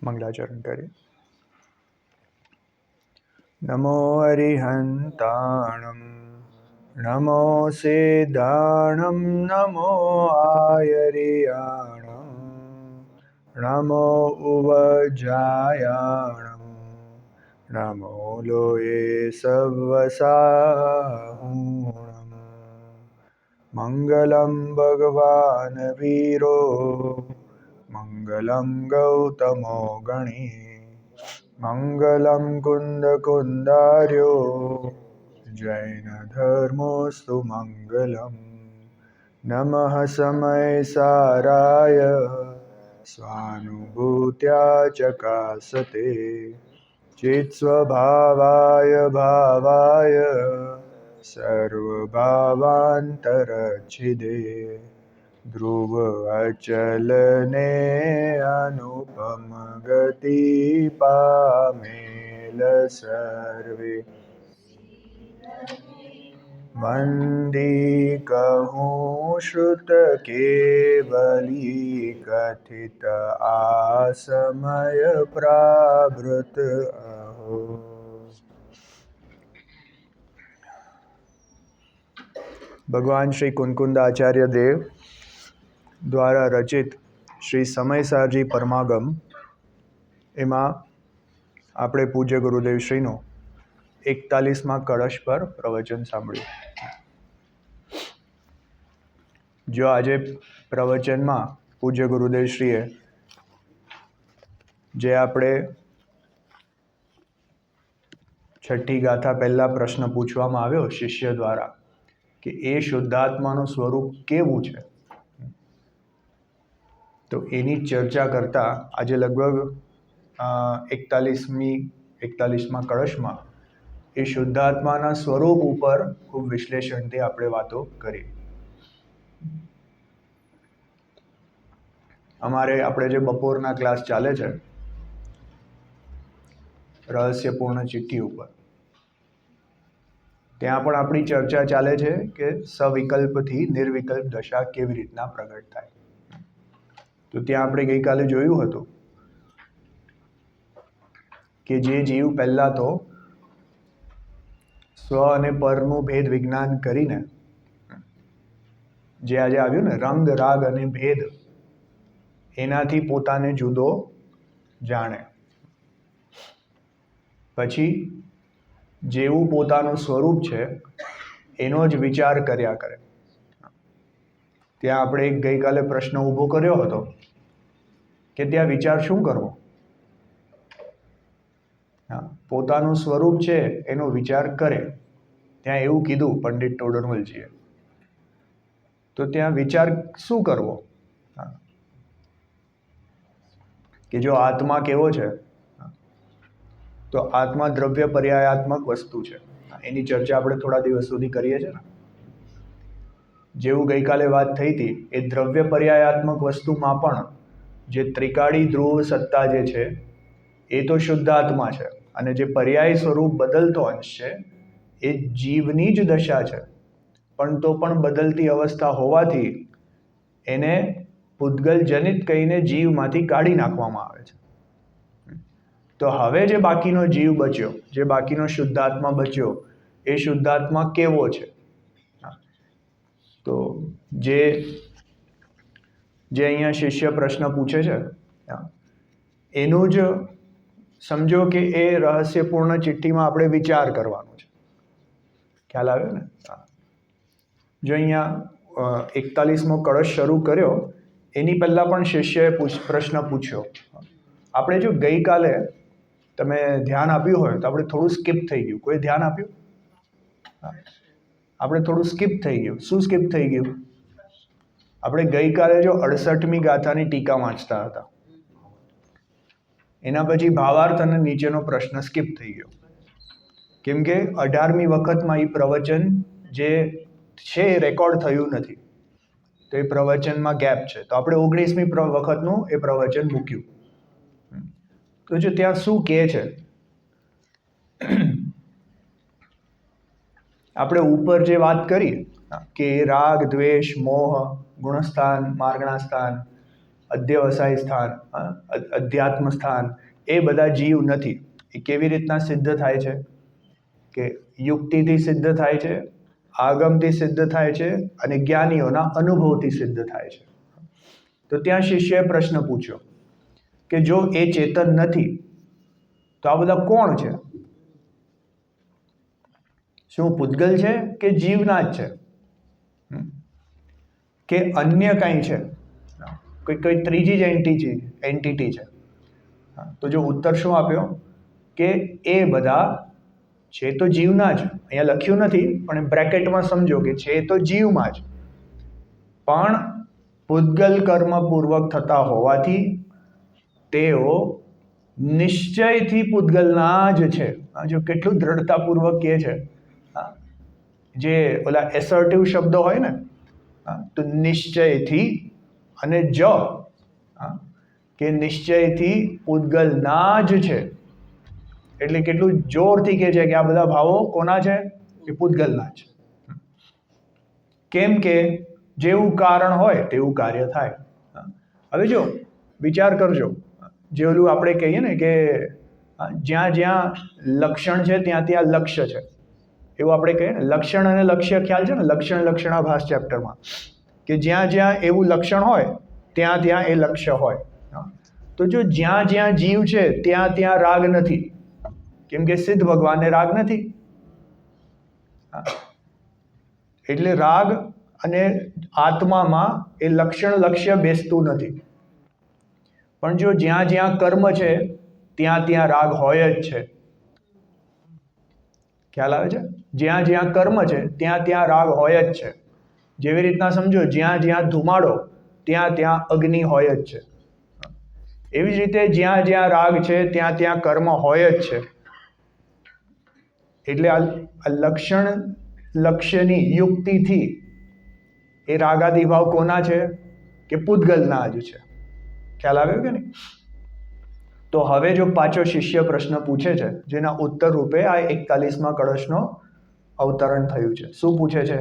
મંગલાચરણ કરીએ. નમો અરિહંતાણમ નમો સિદ્ધાણમ નમો આયરિયાણમ નમો ઉવજાયાણમ નમો લોયે સવસાહૂણમ મંગલમ ભગવાન વીરો મંગલમ ગૌતમો ગણી મંગલમ કુંદકુંદાર્યો જૈન ધર્મોસ્તુ મંગલમ નમઃ સમય સારાય સ્વાનુભૂત્યા ચકાસતે ચિત સ્વભાવાય ભાવાય સર્વભાવાંતરચ્છિદે ધ્રુવ અચલને અનુપમ ગતિ પામેલ સર્વે વંદી કહું શ્રુત કેવલી કથિત આસમય પ્રાવૃત અહો. ભગવાન શ્રી કુનકુંદાચાર્ય દેવ દ્વારા રચિત શ્રી સમયસારજી પરમાગમ એમાં આપણે પૂજ્ય ગુરુદેવ શ્રીનો 41મા કળશ પર પ્રવચન સાંભળ્યું. જો આજે પ્રવચનમાં પૂજ્ય ગુરુદેવ શ્રીએ જે આપણે છઠ્ઠી ગાથા પહેલા પ્રશ્ન પૂછવામાં આવ્યો શિષ્ય દ્વારા કે એ શુદ્ધાત્માનું સ્વરૂપ કેવું છે, તો એની ચર્ચા કરતા આજે લગભગ 41મા કળશમાં એ શુદ્ધાત્માના સ્વરૂપ ઉપર ખૂબ વિશ્લેષણથી આપણે વાતો કરી. આપણે જે બપોરના ક્લાસ ચાલે છે રહસ્યપૂર્ણ ચિઠ્ઠી ઉપર, ત્યાં પણ આપણી ચર્ચા ચાલે છે કે સવિકલ્પથી નિર્વિકલ્પ દશા કેવી રીતના પ્રગટ થાય. તો ત્યાં આપણે ગઈકાલે જોયું હતું કે જે જીવ પહેલા તો સ્વ અને પરનું ભેદ વિજ્ઞાન કરીને જે આજે આવ્યું ને રંગ રાગ અને ભેદ, એનાથી પોતાને જુદો જાણે, પછી જેવું પોતાનું સ્વરૂપ છે એનો જ વિચાર કર્યા કરે. ત્યાં આપણે ગઈકાલે પ્રશ્ન ઊભો કર્યો હતો કે ત્યાં વિચાર શું કરવો? પોતાનું સ્વરૂપ છે એનો વિચાર કરે. ત્યાં એવું કીધું પંડિત ટોડરમલજીએ. તો ત્યાં વિચાર શું કરવો કે જો આત્મા કેવો છે, તો આત્મા દ્રવ્ય પર્યાયાત્મક વસ્તુ છે. એની ચર્ચા આપણે થોડા દિવસ સુધી કરીએ છીએ ને. જેવું ગઈકાલે વાત થઈ હતી એ દ્રવ્ય પર્યાયાત્મક વસ્તુમાં પણ જે ત્રિકાળી ધ્રુવ સત્તા જે છે એ તો શુદ્ધ આત્મા છે, અને જે પર્યાય સ્વરૂપ બદલતો અંશ છે એ જીવની જ દશા છે. પણ તો પણ બદલતી અવસ્થા હોવાથી એને પૂતગલ જનિત કહીને જીવમાંથી કાઢી નાખવામાં આવે છે. તો હવે જે બાકીનો જીવ બચ્યો, જે બાકીનો શુદ્ધાત્મા બચ્યો, એ શુદ્ધાત્મા કેવો છે? તો જે અહીંયા શિષ્ય પ્રશ્ન પૂછે છે એનું જ સમજો કે એ રહસ્યપૂર્ણ ચિઠ્ઠીમાં આપણે વિચાર કરવાનો છે. ખ્યાલ આવ્યો ને? જો અહીંયા 41મો કળશ શરૂ કર્યો એની પહેલા પણ શિષ્યએ પ્રશ્ન પૂછ્યો. આપણે જો ગઈકાલે તમે ધ્યાન આપ્યું હોય તો આપણે થોડું સ્કીપ થઈ ગયું. કોઈ ધ્યાન આપ્યું? આપણે થોડું સ્કીપ થઈ ગયું. શું સ્કીપ થઈ ગયું? આપણે ગઈકાલે જો 68મી ગાથાની ટીકા વાંચતા હતા, એના પછી ભાવાર્થ અને નીચેનો પ્રશ્ન સ્કીપ થઈ ગયો. કેમ કે 18મી વખતમાં એ પ્રવચન જે છે એ રેકોર્ડ થયું નથી, તો એ પ્રવચનમાં ગેપ છે. તો આપણે 19મી વખતનું એ પ્રવચન મૂક્યું. તો જો ત્યાં શું કહે છે, આપણે ઉપર જે વાત કરી કે રાગ દ્વેષ મોહ ગુણસ્થાન માર્ગણા સ્થાન અધ્યવસાય સ્થાન, અધ્યાત્મ સ્થાન, એ બધા જીવ નથી. એ કેવી રીતના સિદ્ધ થાય છે? કે યુક્તિથી સિદ્ધ થાય છે, આગમથી સિદ્ધ થાય છે અને જ્ઞાનીઓના અનુભવથી સિદ્ધ થાય છે. તો ત્યાં શિષ્યએ પ્રશ્ન પૂછ્યો કે જો એ ચેતન નથી તો આ બધા કોણ છે? શું પૂતગલ છે કે જીવના જ છે કે અન્ય કંઈ છે? કોઈ ત્રીજી જ એન્ટિટી છે? તો જો ઉત્તર શું આપ્યો કે એ બધા છે તો જીવના જ. અહીંયા લખ્યું નથી પણ બ્રેકેટમાં સમજો કે છે તો જીવમાં જ, પણ પૂતગલ કર્મપૂર્વક થતા હોવાથી તેઓ નિશ્ચયથી પૂતગલના જ છે. જો કેટલું દ્રઢતાપૂર્વક કહે છે, જે ઓલા એસર્ટિવ શબ્દો હોય ને, તો નિશ્ચયથી અને કે નિશ્ચયથી પૂતગલના જ છે. એટલે કેટલું જોરથી કહે છે કે આ બધા ભાવો કોના છે? એ પૂતગલના છે. કેમ કે જેવું કારણ હોય તેવું કાર્ય થાય. હવે જો વિચાર કરજો, જે ઓલું આપણે કહીએ ને કે જ્યાં જ્યાં લક્ષણ છે ત્યાં ત્યાં લક્ષ્ય છે, એવું આપણે કહીએ ને. લક્ષણ અને લક્ષ્ય ખ્યાલ છે ને, લક્ષણ લક્ષણાભાસ ચેપ્ટરમાં, કે જ્યાં જ્યાં એવું લક્ષણ હોય ત્યાં ત્યાં એ લક્ષ્ય હોય. તો જો જ્યાં જ્યાં જીવ છે ત્યાં ત્યાં રાગ નથી, કેમ કે સિદ્ધ ભગવાનને રાગ નથી. એટલે રાગ અને આત્મામાં એ લક્ષણ લક્ષ્ય બેસતું નથી. પણ જો જ્યાં જ્યાં કર્મ છે ત્યાં ત્યાં રાગ હોય જ છે. ખ્યાલ આવે છે? જ્યાં જ્યાં કર્મ છે ત્યાં ત્યાં રાગ હોય જ છે. જેવી રીતના સમજો, જ્યાં જ્યાં ધુમાડો ત્યાં ત્યાં અગ્નિ હોય જ છે. એવી જ રીતે જ્યાં જ્યાં રાગ છે ત્યાં ત્યાં કર્મ હોય જ છે. એટલે આ લક્ષણ લક્ષ્યની યુક્તિથી એ રાગાદિભાવ કોના છે? કે પૂતગલના જ છે. ખ્યાલ આવ્યો કે નહીં? તો હવે જો પાછો શિષ્ય પ્રશ્ન પૂછે છે, જેના ઉત્તર રૂપે આ 41મા કળશનો અવતરણ થયું છે. શું પૂછે છે?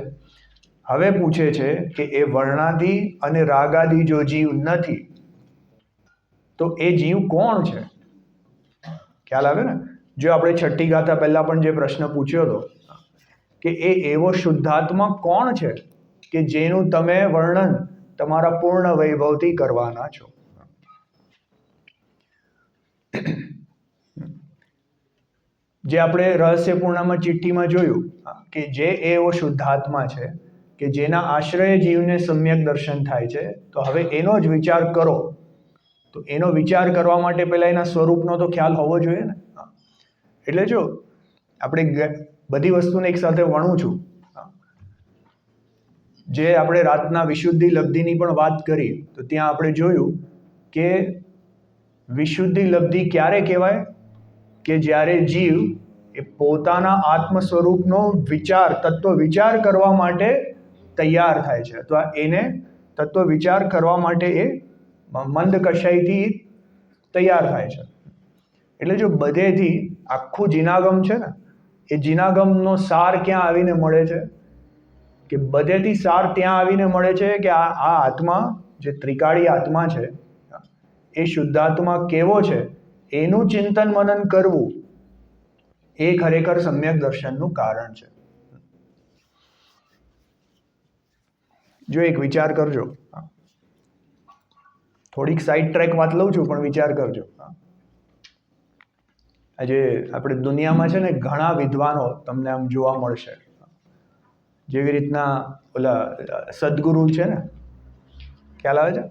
હવે પૂછે છે કે એ વર્ણાદિ અને રાગાદિ જો જીવ નથી તો એ જીવ કોણ છે? ખ્યાલ આવે ને? જો આપણે છઠ્ઠી ગાથા પહેલા પણ જે પ્રશ્ન પૂછ્યો હતો કે એ એવો શુદ્ધાત્મા કોણ છે કે જેનું તમે વર્ણન તમારા પૂર્ણ વૈભવથી કરવાના છો. જે આપણે રહસ્યપૂર્ણમાં ચિઠ્ઠીમાં જોયું કે જે એવો શુદ્ધાત્મા છે કે જેના આશ્રય જીવને સમ્યક દર્શન થાય છે. તો હવે એનો જ વિચાર કરો. તો એનો વિચાર કરવા માટે પહેલા એના સ્વરૂપનો તો ખ્યાલ હોવો જોઈએ ને. એટલે જો આપણે બધી વસ્તુને એક સાથે વણું છું, જે આપણે રાતના વિશુદ્ધિ લબ્ધિની પણ વાત કરી, તો ત્યાં આપણે જોયું કે વિશુદ્ધિ લબ્ધિ ક્યારે કહેવાય? કે જ્યારે જીવ એ પોતાના આત્મ સ્વરૂપનો વિચાર, તત્વ વિચાર કરવા માટે તૈયાર થાય છે, અથવા એને તત્વ વિચાર કરવા માટે એ મંદ કશાયથી તૈયાર થાય છે. એટલે જો બધેથી આખું જીનાગમ છે ને, એ જીનાગમનો સાર ક્યાં આવીને મળે છે? કે બધેથી સાર ત્યાં આવીને મળે છે કે આ આત્મા, જે ત્રિકાળી આત્મા છે, એ શુદ્ધાત્મા કેવો છે એનું ચિંતન મનન કરવું એ ખરેખર સમ્યક દર્શનનું કારણ છે. જો એક વિચાર કરજો, થોડીક સાઈડ ટ્રેક વાત લઉં છું પણ વિચાર કરજો. આજે આપણે દુનિયામાં છે ને ઘણા વિદ્વાનો તમને આમ જોવા મળશે. જેવી રીતના ઓલા સદગુરુ છે ને, ખ્યાલ આવે છે?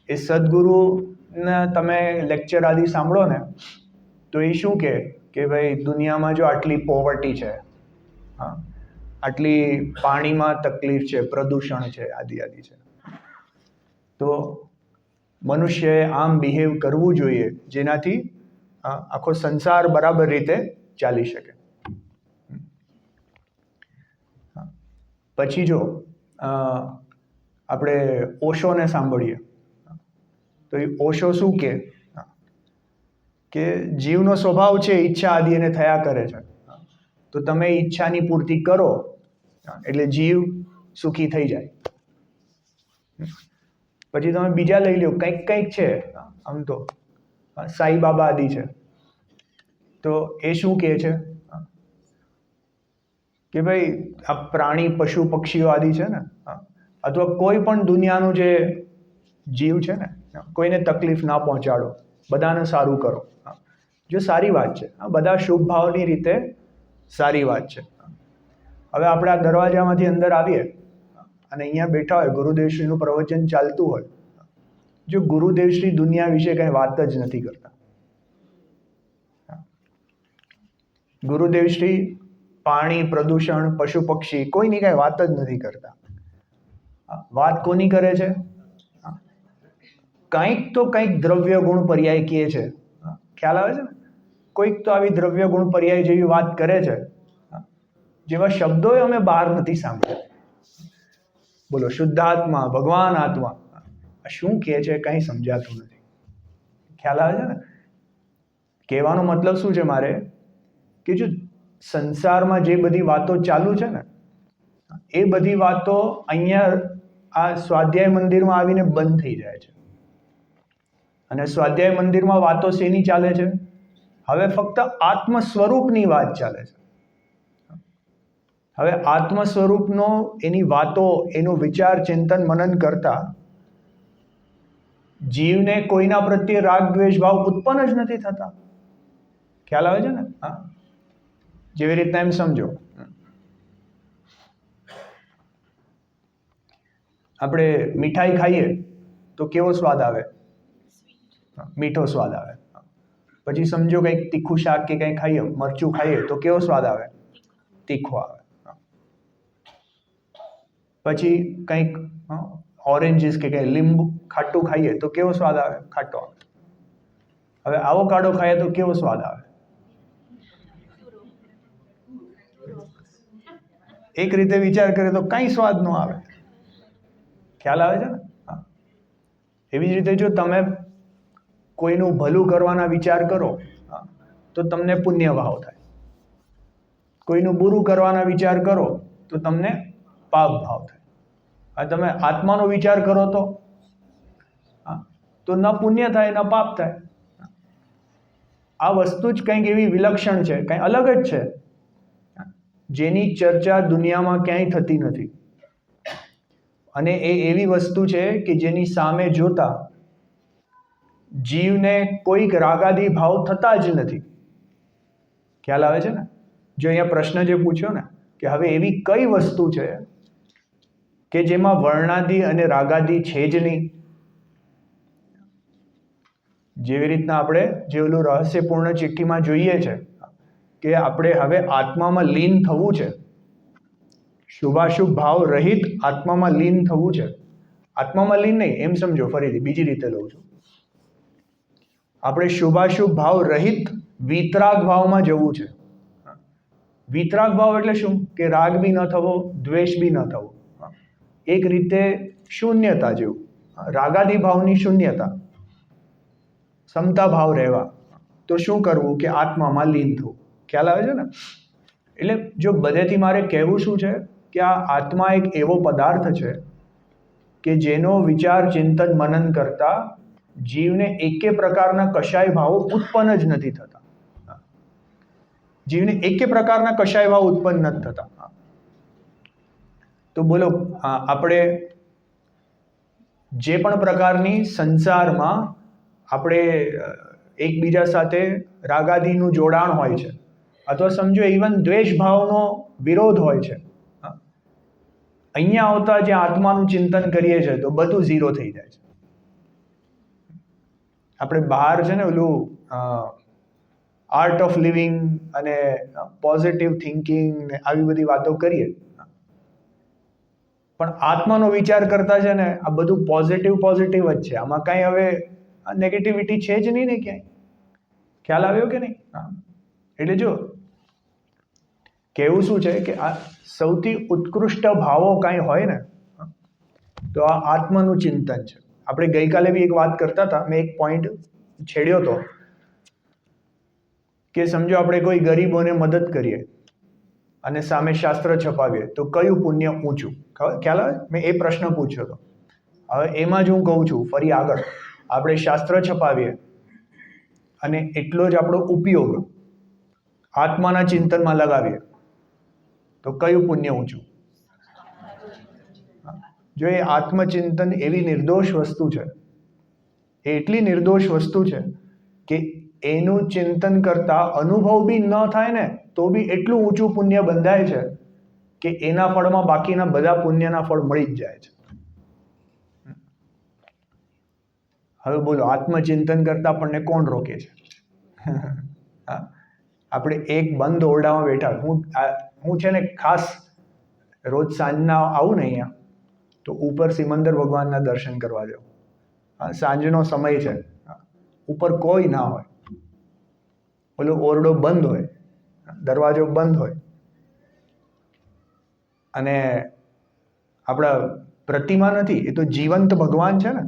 એ સદગુરુના તમે લેક્ચર આદિ સાંભળો ને, તો એ શું કે ભાઈ દુનિયામાં જો આટલી પોવર્ટી છે, આટલી પાણીમાં તકલીફ છે, પ્રદૂષણ છે, આદિ આદિ છે, તો મનુષ્યએ આમ બિહેવ કરવું જોઈએ જેનાથી આખો સંસાર બરાબર રીતે ચાલી શકે. પછી જો આપણે ઓશોને સાંભળીએ તો એ ઓશો શું કે જીવનો સ્વભાવ છે ઈચ્છા આદિ એને થયા કરે છે, તો તમે ઈચ્છાની પૂર્તિ કરો એટલે જીવ સુખી થઈ જાય. પછી તમે બીજા લઈ લો, કંઈક કંઈક છે આમ તો સાઈ બાબા આદિ છે, તો એ શું કહે છે કે ભાઈ આ પ્રાણી પશુ પક્ષીઓ આદિ છે ને, અથવા કોઈ પણ દુનિયાનું જે જીવ છે ને, કોઈને તકલીફ ના પહોંચાડો, બધાને સારું કરો, જો સારી વાત છે, બધા શુભ ભાવની રીતે સારી વાત છે. હવે આપણે આ દરવાજામાંથી અંદર આવીએ અને અહીંયા બેઠા હોય, ગુરુદેવશ્રીનું પ્રવચન ચાલતું હોય, જો ગુરુદેવશ્રી દુનિયા વિશે કંઈ વાત જ નથી કરતા, ગુરુદેવશ્રી પાણી, પ્રદૂષણ, પશુ પક્ષી કોઈની કાંઈ વાત જ નથી કરતા. વાત કોની કરે છે? કંઈક તો કંઈક દ્રવ્ય ગુણ પર્યાય કહે છે, ખ્યાલ આવે છે ને? કોઈક તો આવી દ્રવ્ય ગુણ પર્યાય જેવી વાત કરે છે, જેવા શબ્દો અમે બહાર નથી સાંભળ્યા. બોલો, શુદ્ધાત્મા, ભગવાન આત્મા, શું કહે છે કંઈ સમજાતું નથી. ખ્યાલ આવે છે ને? કહેવાનો મતલબ શું છે મારે, કે જો સંસારમાં જે બધી વાતો ચાલુ છે ને, એ બધી વાતો અહીંયા આ સ્વાધ્યાય મંદિરમાં આવીને બંધ થઈ જાય છે. અને સ્વાધ્યાય મંદિરમાં વાતો શેની ચાલે છે? હવે ફક્ત આત્મ સ્વરૂપની વાત ચાલે છે. હવે આત્મ સ્વરૂપનો એની વાતો, એનું વિચાર, ચિંતન, મનન કરતા જીવને કોઈના પ્રત્યે રાગ દ્વેષ ભાવ ઉત્પન્ન જ નથી થતા. ખ્યાલ આવે છે ને? હા, જેવી રીતના એમ સમજો, આપણે મીઠાઈ ખાઈએ તો કેવો સ્વાદ આવે? મીઠો સ્વાદ આવે. પછી સમજો કંઈક તીખું શાક કે કંઈ ખાઈએ, મરચું ખાઈએ તો કેવો સ્વાદ આવે? તીખો આવે. પછી કંઈક ઓરેન્જીસ કે કંઈ લીંબુ ખાટું ખાઈએ તો કેવો સ્વાદ આવે? ખાટો આવે. હવે આવોકાડો ખાઈએ તો કેવો સ્વાદ આવે? એક રીતે વિચાર કરીએ તો કંઈ સ્વાદ ન આવે. ખ્યાલ આવે છે ને? હા. એવી જ રીતે જો તમે કોઈનું ભલું કરવાના વિચાર કરો તો તમને પુણ્ય ભાવ થાય. કોઈનું બુરું કરવાના વિચાર કરો તો તમને પાપ ભાવ થાય. અને તમે આત્માનો વિચાર કરો તો ન પુણ્ય થાય ન પાપ થાય. આ વસ્તુ જ કંઈક એવી વિલક્ષણ છે, કંઈ અલગ જ છે, જેની ચર્ચા દુનિયામાં ક્યાંય થતી નથી. અને એ એવી વસ્તુ છે કે જેની સામે જોતા જીવને કોઈક રાગાદી ભાવ થતા જ નથી. ખ્યાલ આવે છે ને? જો અહીંયા પ્રશ્ન જે પૂછ્યો ને કે હવે એવી કઈ વસ્તુ છે કે જેમાં વર્ણાદિ અને રાગાદિ છે જ નહીં. જેવી રીતના આપણે જે ઓલું રહસ્યપૂર્ણ ચિઠ્ઠીમાં જોઈએ છે કે આપણે હવે આત્મામાં લીન થવું છે, શુભાશુભ ભાવ રહિત આત્મામાં લીન થવું છે. આત્મામાં લીન નહીં, એમ સમજો, ફરીથી બીજી રીતે લઉં છું. આપણે શુભાશુભ ભાવ રહિત વિતરાગ ભાવમાં જવું છે. વિતરાગ ભાવ એટલે શું? કે રાગ બી ન થવો, દ્વેષ બી ન થવો. એક રીતે શૂન્યતા જેવું, રાગાદી ભાવની શૂન્યતા, સમતા ભાવ રહેવા. તો શું કરવું? કે આત્મામાં લીન થવું. ખ્યાલ આવે છે ને? એટલે જો બધેથી મારે કહેવું શું છે કે આ આત્મા એક એવો પદાર્થ છે કે જેનો વિચાર, ચિંતન, મનન કરતા જીવને એકે પ્રકારના કશાય ભાવો ઉત્પન્ન જ નથી થતા. જીવને એકે પ્રકારના કશાય ભાવ ઉત્પન્ન નથી થતા. તો બોલો, આપણે જે પણ પ્રકારની સંસારમાં આપણે એકબીજા સાથે રાગાદીનું જોડાણ હોય છે, અથવા સમજો ઇવન દ્વેષ ભાવનો વિરોધ હોય છે, અહીંયા આવતા જે આત્માનું ચિંતન કરીએ છીએ તો બધું ઝીરો થઈ જાય છે. આપણે બહાર છે ને ઓલું આર્ટ ઓફ લિવિંગ અને પોઝિટિવ થિંકિંગ ને આવી બધી વાતો કરીએ, પણ આત્માનો વિચાર કરતા છે ને આ બધું પોઝિટિવ પોઝિટિવ જ છે. આમાં કાંઈ હવે નેગેટિવિટી છે જ નહીં ને ક્યાંય. ખ્યાલ આવ્યો કે નહીં? એટલે જો કહેવું શું છે કે આ સૌથી ઉત્કૃષ્ટ ભાવો કાંઈ હોય ને તો આ આત્માનું ચિંતન છે. આપણે ગઈકાલે બી એક વાત કરતા હતા, મેં એક પોઈન્ટ છેડ્યો હતો કે સમજો આપણે કોઈ ગરીબોને મદદ કરીએ અને સામે શાસ્ત્ર છપાવીએ તો કયું પુણ્ય ઊંચું? ખ્યાલ આવે? મેં એ પ્રશ્ન પૂછ્યો હતો. હવે એમાં જ હું કહું છું ફરી આગળ, આપણે શાસ્ત્ર છપાવીએ અને એટલો જ આપણો ઉપયોગ આત્માના ચિંતનમાં લગાવીએ તો કયું પુણ્ય ઊંચું? જો એ આત્મચિંતન એવી નિર્દોષ વસ્તુ છે, એ એટલી નિર્દોષ વસ્તુ છે કે એનું ચિંતન કરતા અનુભવ બી ન થાય ને તો બી એટલું ઊંચું પુણ્ય બંધાય છે કે એના ફળમાં બાકીના બધા પુણ્યના ફળ મળી જ જાય છે. હવે બોલો, આત્મચિંતન કરતા આપણને કોણ રોકે છે? આપણે એક બંધ ઓરડામાં બેઠા, હું છે ને ખાસ રોજ સાંજના આવું ને અહીંયા તો ઉપર સિમંદર ભગવાનના દર્શન કરવા જાઉં. સાંજનો સમય છે, ઉપર કોઈ ના હોય, ઓલો ઓરડો બંધ હોય, દરવાજો બંધ હોય અને આપણા પ્રતિમા નથી, એ તો જીવંત ભગવાન છે ને.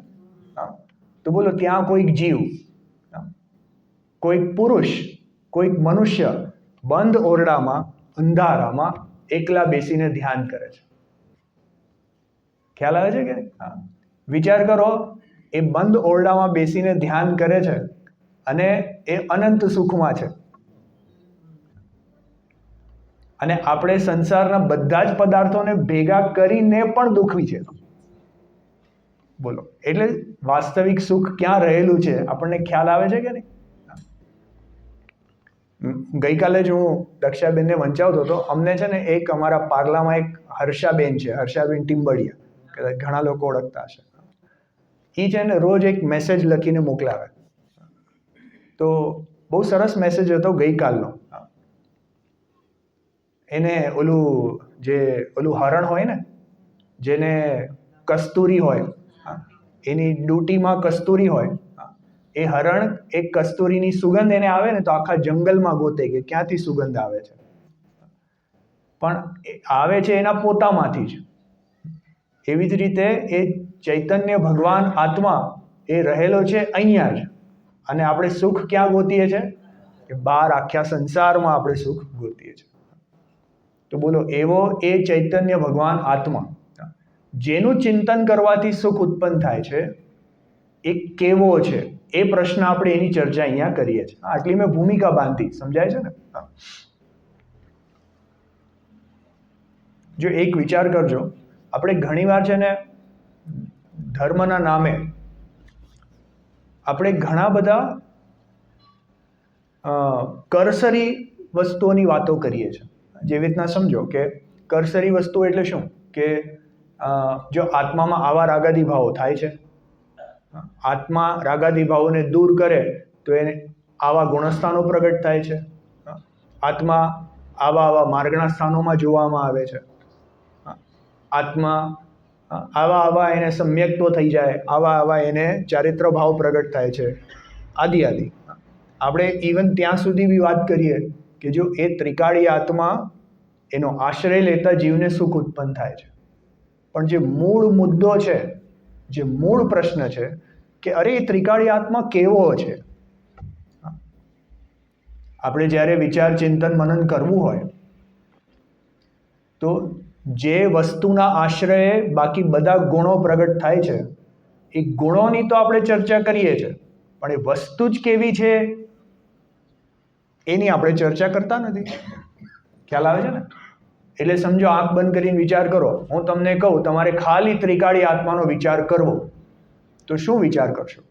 તો બોલો, ત્યાં કોઈક જીવ, કોઈક પુરુષ, કોઈક મનુષ્ય બંધ ઓરડામાં અંધારામાં એકલા બેસીને ધ્યાન કરે છે. ખ્યાલ આવે છે કે? વિચાર કરો, એ બંધ ઓરડામાં બેસીને ધ્યાન કરે છે અને એ અનંત સુખમાં છે, અને આપણે સંસારના બધા જ પદાર્થોને ભેગા કરીને પણ દુઃખી છે. બોલો, એટલે વાસ્તવિક સુખ ક્યાં રહેલું છે આપણને ખ્યાલ આવે છે કે નહીં? ગઈકાલે જ હું દક્ષાબેનને વંચાવતો હતો. અમને છે ને એક અમારા પાર્લામાં એક હર્ષાબેન છે, હર્ષાબેન ટીમ્બડિયા, કદાચ ઘણા લોકો ઓળખતા હશે. એ છે ને રોજ એક મેસેજ લખીને મોકલાવે. તો બહુ સરસ મેસેજ હતો ગઈકાલનો. એને ઓલું હરણ હોય ને, જેને કસ્તુરી હોય, એની ડ્યુટીમાં કસ્તુરી હોય, એ હરણ એક કસ્તુરીની સુગંધ એને આવે ને તો આખા જંગલમાં ગોતે કે ક્યાંથી સુગંધ આવે છે, પણ આવે છે એના પોતામાંથી જ. એવી જ રીતે એ ચૈતન્ય ભગવાન આત્મા એ રહેલો છે અહીંયા જ, અને આપણે સુખ ક્યાં ગોતીએ છીએ? કે બહાર આખા સંસારમાં આપણે સુખ ગોતીએ છીએ. તો બોલો, એવો એ ચૈતન્ય ભગવાન આત્મા જેનું ચિંતન કરવાથી સુખ ઉત્પન્ન થાય છે, એ કેવો છે? એ પ્રશ્ન આપણે એની ચર્ચા અહીંયા કરીએ છીએ. આટલી મેં ભૂમિકા બાંધી, સમજાય છે ને? જો એક વિચાર કરજો, આપણે ઘણીવાર છે ને ધર્મના નામે આપણે ઘણા બધા કરસરી વસ્તુઓની વાતો કરીએ છીએ. જેવી રીતના સમજો કે કરસરી વસ્તુ એટલે શું? કે જો આત્મામાં આવા રાગાદી ભાવો થાય છે, આત્મા રાગાદી ભાવોને દૂર કરે તો એને આવા ગુણસ્થાનો પ્રગટ થાય છે. આત્મા આવા માર્ગના સ્થાનોમાં જોવામાં આવે છે. આત્મા આવા એને સમ્યક્ત્વ થઈ જાય, આવા એને ચારિત્ર ભાવ પ્રગટ થાય છે, આદિ આદિ. આપણે ઇવન ત્યાં સુધી બી વાત કરીએ કે જો એ ત્રિકાળી આત્મા એનો આશ્રય લેતા જીવને સુખ ઉત્પન્ન થાય છે, પણ જે મૂળ મુદ્દો છે, જે મૂળ પ્રશ્ન છે કે અરે એ ત્રિકાળી આત્મા કેવો છે? આપણે જ્યારે વિચાર ચિંતન મનન કરવું હોય તો જે વસ્તુના આશ્રયે બાકી બધા ગુણો પ્રગટ થાય છે, એ ગુણોની તો આપણે ચર્ચા કરીએ છીએ, પણ એ વસ્તુ જ કેવી છે એની આપણે ચર્ચા કરતા નથી. ખ્યાલ આવે છે ને? એટલે સમજો, આંખ બંધ કરીને વિચાર કરો. હું તમને કહું તમારે ખાલી ત્રિકાળી આત્માનો વિચાર કરવો, તો શું વિચાર કરશો?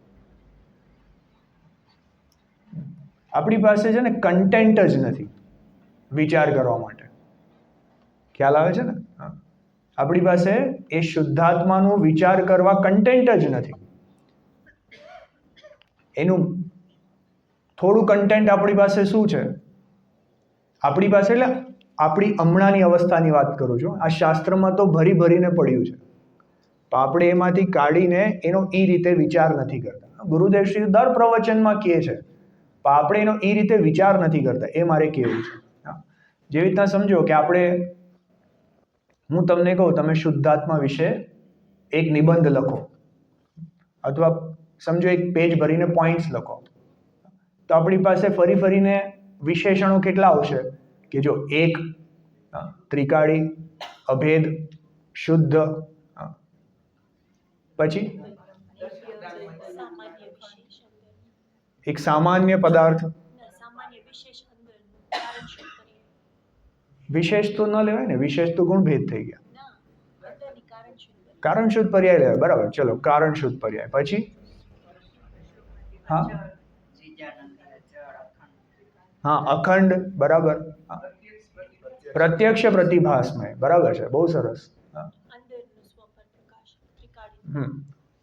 આપણી પાસે છે ને કન્ટેન્ટ જ નથી વિચાર કરવા માટે. ખ્યાલ આવે છે ને? આપણી પાસે એ શુદ્ધાત્માનો વિચાર કરવા કન્ટેન્ટ જ નથી. એનું થોડું કન્ટેન્ટ આપણી પાસે શું છે? આપણી પાસે, એટલે આપણી હમણાંની અવસ્થાની વાત કરું છું, આ શાસ્ત્રમાં તો ભરી ભરીને પડ્યું છે, તો આપણે એમાંથી કાઢીને એનો એ રીતે વિચાર નથી કરતા. ગુરુદેવ શ્રી દર પ્રવચનમાં કહે છે, પણ આપણે એનો એ રીતે વિચાર નથી કરતા. એ મારે કહેવું છે. જેવી રીતના સમજો કે હું તમને કહું તમે શુદ્ધાત્મા વિશે એક નિબંધ લખો, અથવા સમજો એક પેજ ભરીને પોઈન્ટ્સ લખો, તો આપણી પાસે ફરીને વિશેષણો કેટલા આવશે? કે જો એક, ત્રિકાળી, અભેદ, શુદ્ધ, પછી એક સામાન્ય પદાર્થ, વિશેષ તો ન લેવાય ને, વિશેષ તો ગુણ ભેદ થઈ ગયા. કારણ શુદ્ધ પર્યાય લેવાય, બરાબર. ચલો કારણ શુદ્ધ પર્યાય. પછી હા હા અખંડ, બરાબર. પ્રત્યક્ષ પ્રતિભાસમય, બરાબર છે, બહુ સરસ.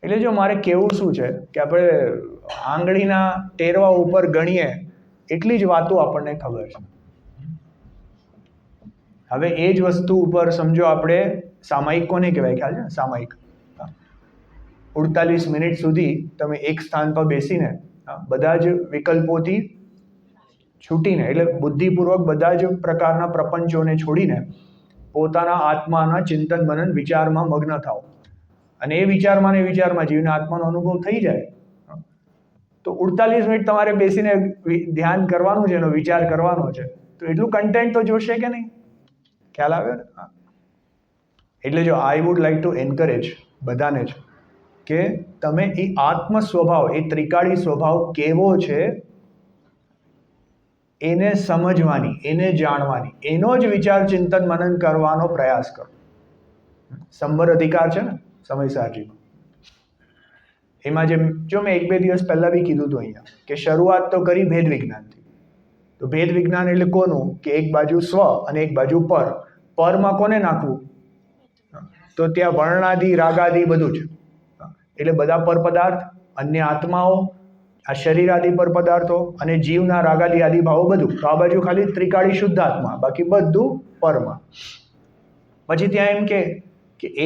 એટલે જો મારે કેવું શું છે કે આપણે આંગળીના ટેરવા ઉપર ગણીએ એટલી જ વાતો આપણને ખબર છે. હવે એ જ વસ્તુ ઉપર સમજો આપણે સામાયિક કોને કહેવાય, ખ્યાલ છે ને? સામાયિક 48 મિનિટ સુધી તમે એક સ્થાન પર બેસીને બધા જ વિકલ્પોથી છૂટીને, એટલે બુદ્ધિપૂર્વક બધા જ પ્રકારના પ્રપંચોને છોડીને પોતાના આત્માના ચિંતન મનન વિચારમાં મગ્ન થાવ, અને એ વિચારમાં ને વિચારમાં જીવને આત્માનો અનુભવ થઈ જાય, તો 48 મિનિટ તમારે બેસીને ધ્યાન કરવાનું છે, એનો વિચાર કરવાનો છે, તો એટલું કન્ટેન્ટ તો જોશે કે નહીં? ખ્યાલ આવ્યો ને? એટલે જો I would like to encourage બધાને જ કે તમે એ આત્મ સ્વભાવ, એ ત્રિકાળી સ્વભાવ કેવો છે એને સમજવાની, એને જાણવાની, એનો જ વિચાર ચિંતન મનન કરવાનો પ્રયાસ કરો. સંબર અધિકાર છે ને સમયસારજીમાં, એમાં જેમ જો મેં 1-2 દિવસ પહેલા બી કીધું હતું અહીંયા કે શરૂઆત તો કરી ભેદ વિજ્ઞાનથી. તો ભેદ વિજ્ઞાન એટલે કોનું? કે એક બાજુ સ્વ અને એક બાજુ પર. પરમાં કોને નાખવું? તો ત્યાં વર્ણાદિ, રાગાદિ બધું જ. એટલે બધા પર પદાર્થ, અન્ય આત્માઓ, આ શરીરાદિ પર પદાર્થો અને જીવના રાગાદિ આદિ ભાવો બધું. તો આ બાજુ ખાલી ત્રિકાળી શુદ્ધ આત્મા, બાકી બધું પરમાં. પછી ત્યાં એમ કે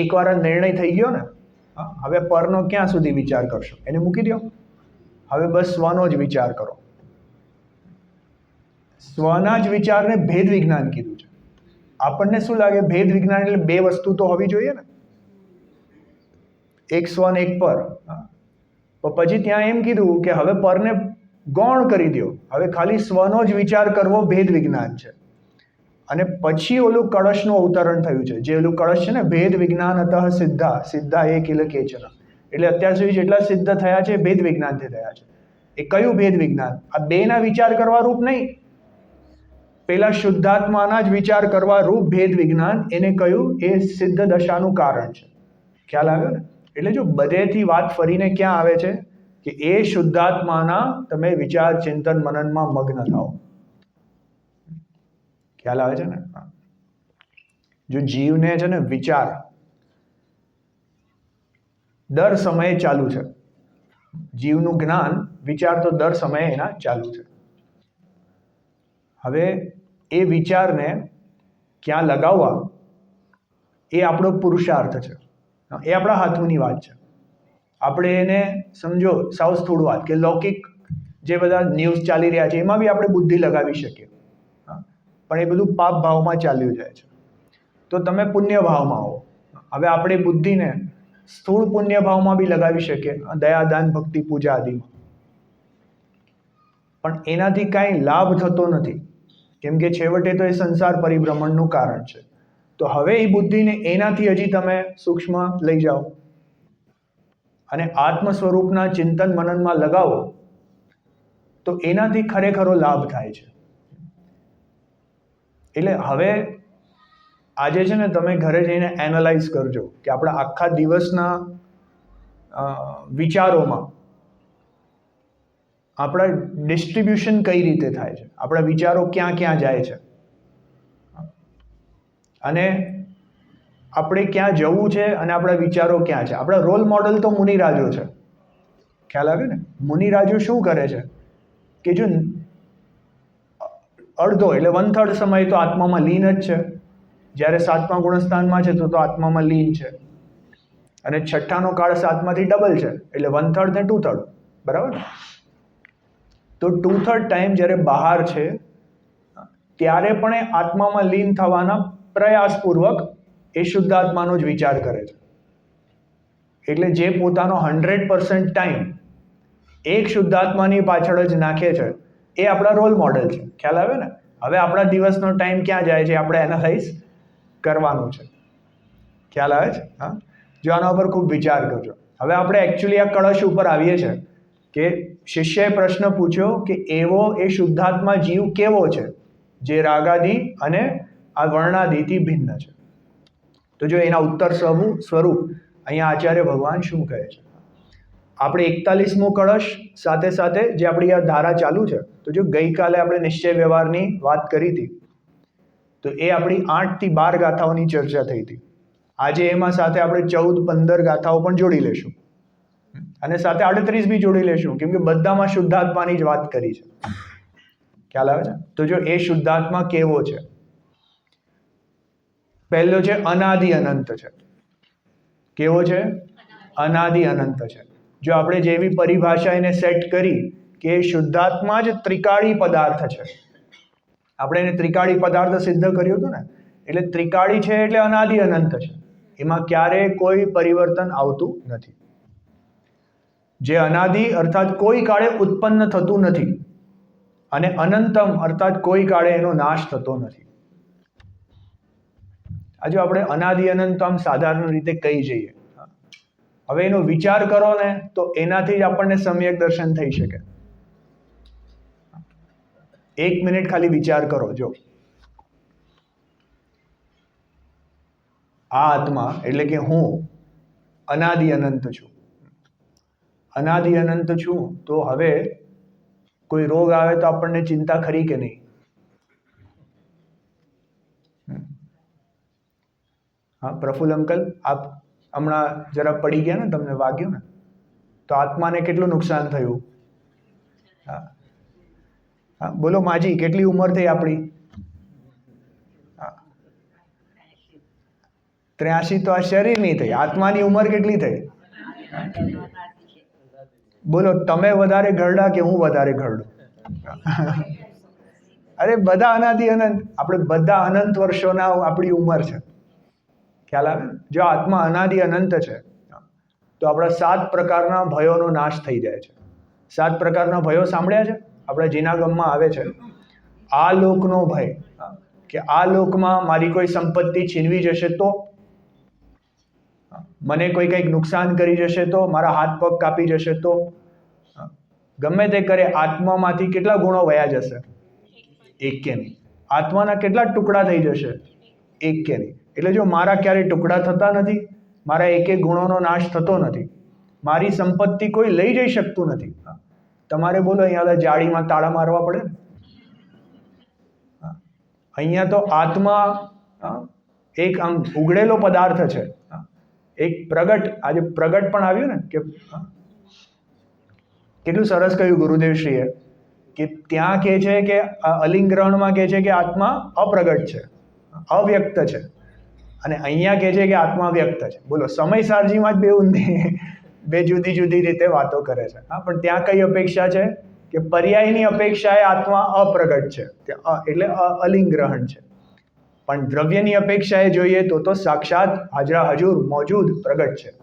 એકવાર નિર્ણય થઈ ગયો ને, હવે પરનો ક્યાં સુધી વિચાર કરશો? એને મૂકી દો. હવે બસ સ્વનો જ વિચાર કરો. સ્વના જ વિચારને ભેદ વિજ્ઞાન કીધું છે. આપણને શું લાગે? ભેદ વિજ્ઞાન એટલે બે વસ્તુ તો હોવી જોઈએ ને, એક સ્વ ને એક પર. તો પછી ત્યાં એમ કીધું કે હવે પરને ગૌણ કરી દો, હવે ખાલી સ્વનો જ વિચાર કરવો ભેદ વિજ્ઞાન છે. અને પછી ઓલું કળશનું અવતરણ થયું છે, જે ઓલું કળશ છે ને, ભેદ વિજ્ઞાન અતઃ સિદ્ધા સિદ્ધા એ કિલ કેચન. એટલે અત્યાર સુધી જેટલા સિદ્ધ થયા છે ભેદ વિજ્ઞાનથી થયા છે. એ કયું ભેદ વિજ્ઞાન? આ બેના વિચાર કરવા રૂપ નહીં, પેલા શુદ્ધાત્માના જ વિચાર કરવા રૂપ ભેદ વિજ્ઞાન, એને કહ્યું એ સિદ્ધ દશાનું કારણ છે. ખ્યાલ આવ્યો ને? એટલે જો બધેથી વાત ફરીને ક્યાં આવે છે કે એ શુદ્ધાત્માના તમે વિચાર ચિંતન મનનમાં મગ્ન થાઓ. ખ્યાલ આવે છે ને? જો જીવને છે ને વિચાર દર સમયે ચાલુ છે, જીવનું જ્ઞાન વિચાર તો દર સમયે એના ચાલુ છે. હવે એ વિચારને ક્યાં લગાવવા એ આપણો પુરુષાર્થ છે, એ આપણા હાથની વાત છે. આપણે એને સમજો સાવ સ્થૂળ વાત કે લૌકિક જે બધા ન્યૂઝ ચાલી રહ્યા છે એમાં બી આપણે બુદ્ધિ લગાવી શકીએ, પણ એ બધું પાપ ભાવમાં ચાલ્યું જાય છે. તો તમે પુણ્ય ભાવમાં આવો. હવે આપણે બુદ્ધિને સ્થૂળ પુણ્ય ભાવમાં બી લગાવી શકીએ, દયા દાન ભક્તિ પૂજા આદિમાં, પણ એનાથી કાંઈ લાભ થતો નથી, કેમ કે છેવટે તો એ સંસાર પરિભ્રમણનું કારણ છે. તો હવે એ બુદ્ધિને એનાથી હજી તમે સૂક્ષ્મ લઈ જાઓ અને આત્મ સ્વરૂપના ચિંતન મનનમાં લગાવો, તો એનાથી ખરેખરો લાભ થાય છે. એટલે હવે આજે છે ને તમે ઘરે જઈને એનાલાઇઝ કરજો કે આપણા આખા દિવસના વિચારોમાં આપણા ડિસ્ટ્રીબ્યુશન કઈ રીતે થાય છે, આપણા વિચારો ક્યાં ક્યાં જાય છે, અને આપણે ક્યાં જવું છે અને આપણા વિચારો ક્યાં છે. આપણા રોલ મોડલ તો મુનિરાજો છે. ખ્યાલ આવ્યો ને? મુનિરાજો શું કરે છે કે જો અડધો એટલે 1/3 સમય તો આત્મામાં લીન જ છે, જ્યારે 7મા ગુણસ્થાનમાં છે તો આત્મામાં લીન છે, અને 6ઠ્ઠાનો કાળ 7માંથી ડબલ છે, એટલે 1/3 ને 2/3, બરાબર ને? તો 2/3 ટાઈમ જ્યારે બહાર છે ત્યારે પણ એ આત્મામાં લીન થવાના પ્રયાસપૂર્વક એ શુદ્ધ આત્માનો જ વિચાર કરે છે. એટલે જે પોતાનો 100% ટાઈમ એક શુદ્ધ આત્માની પાછળ જ નાખે છે એ આપણા રોલ મોડેલ છે. ખ્યાલ આવે ને? હવે આપણા દિવસનો ટાઈમ ક્યાં જાય છે આપણે એનાલાઇઝ કરવાનું છે. ખ્યાલ આવે છે? હા, જો આના ઉપર ખૂબ વિચાર કરજો. હવે આપણે એકચ્યુઅલી આ કળશ ઉપર આવીએ છીએ કે શિષ્યએ પ્રશ્ન પૂછ્યો કે એવો એ શુદ્ધાત્મા જીવ કેવો છે જે રાગાદી અને આ વર્ણાદિથી ભિન્ન છે. તો જો એના ઉત્તર સ્વરૂપ અહીંયા આચાર્ય ભગવાન શું કહે છે. આપણે 41મો કળશ સાથે સાથે જે આપણી આ ધારા ચાલુ છે, તો જો ગઈકાલે આપણે નિશ્ચય વ્યવહારની વાત કરી હતી, તો એ આપણી 8 થી 12 ગાથાઓની ચર્ચા થઈ હતી. આજે એમાં સાથે આપણે 14-15 ગાથાઓ પણ જોડી લેશું અને સાથે 38 બી જોડી લેશું, કેમ કે બધામાં શુદ્ધાત્માની જ વાત કરી છે. ખ્યાલ આવે છે? તો જો એ શુદ્ધાત્મા કેવો છે, પહેલો છે અનાદિ અનંત છે. કેવો છે? અનાદિ અનંત છે. જો આપણે જેવી પરિભાષા એને સેટ કરી કે શુદ્ધાત્મા જ ત્રિકાળી પદાર્થ છે, આપણે એને ત્રિકાળી પદાર્થ સિદ્ધ કર્યું હતું ને, એટલે ત્રિકાળી છે એટલે અનાદિ અનંત છે, એમાં ક્યારેય કોઈ પરિવર્તન આવતું નથી. જે અનાદિ અર્થાત કોઈ કાળે ઉત્પન્ન થતું નથી અને અનંતમ અર્થાત કોઈ કાળે એનો નાશ થતો નથી. આજે આપણે અનાદિ અનંત આમ સાધારણ રીતે કહી જઈએ, હવે એનો વિચાર કરો ને તો એનાથી જ આપણને સમ્યક દર્શન થઈ શકે. 1 મિનિટ ખાલી વિચાર કરો. જો આ આત્મા એટલે કે હું અનાદિ અનંત છું, અનાદિ અનંત છું, તો હવે કોઈ રોગ આવે તો આપણને ચિંતા ખરી કે નહીં? હા પ્રફુલ્લ અંકલ, આપ હમણાં જરા પડી ગયા ને, તમને વાગ્યું ને, તો આત્માને કેટલું નુકસાન થયું? હા હા બોલો માજી, કેટલી ઉંમર થઈ આપણી? 83 તો આ શરીરની થઈ, આત્માની ઉંમર કેટલી થઈ? બોલો તમે વધારે ઘરડા કે હું વધારે ઘરડો? અરે બધા અનાદિ અનંત, આપણે બધા અનંત વર્ષોના આપણી ઉંમર છે. ખ્યાલ આવે? જો આત્મા અનાદિ અનંત છે તો આપણા 7 પ્રકારના ભયોનો નાશ થઈ જાય છે. 7 પ્રકારના ભયો સાંભળ્યા છે? આપણા જીનાગમમાં આવે છે આ લોકનો ભય, કે આ લોકમાં મારી કોઈ સંપત્તિ છીનવી જશે તો, મને કોઈ કંઈક નુકસાન કરી જશે તો, મારા હાથ પગ કાપી જશે તો, ગમે તે કરે આત્મામાંથી કેટલા ગુણો વયા જશે? એક કે નહીં. આત્માના કેટલા ટુકડા થઈ જશે? એક કે નહીં. એટલે જો મારા ક્યારેય ટુકડા થતા નથી, મારા એક ગુણોનો નાશ થતો નથી, મારી સંપત્તિ કોઈ લઈ જઈ શકતું નથી. તમારે બોલો અહીંયા જાળીમાં તાળા મારવા પડે ને? અહીંયા તો આત્મા એક આમ ઉઘડેલો પદાર્થ છે, એક પ્રગટ, આજે પ્રગટ પણ આવ્યું ને, કે કેટલું સરસ કહ્યું ગુરુદેવશ્રીએ, કે ત્યાં કહે છે કે અલિંગ્રહણમાં કહે છે કે આત્મા અપ્રગટ છે, અવ્યક્ત છે, અને અહીંયા કહે છે કે આત્મા વ્યક્ત છે. બોલો સમય સારજીમાં જ બે જુદી જુદી રીતે વાતો કરે છે. હા, પણ ત્યાં કઈ અપેક્ષા છે કે પર્યાયની અપેક્ષાએ આત્મા અપ્રગટ છે, એટલે અલિંગ્રહણ છે. પણ દ્રવ્યની અપેક્ષાએ જોઈએ તો સાક્ષાત હાજરા હજુર મોજૂદ પ્રગટ છે.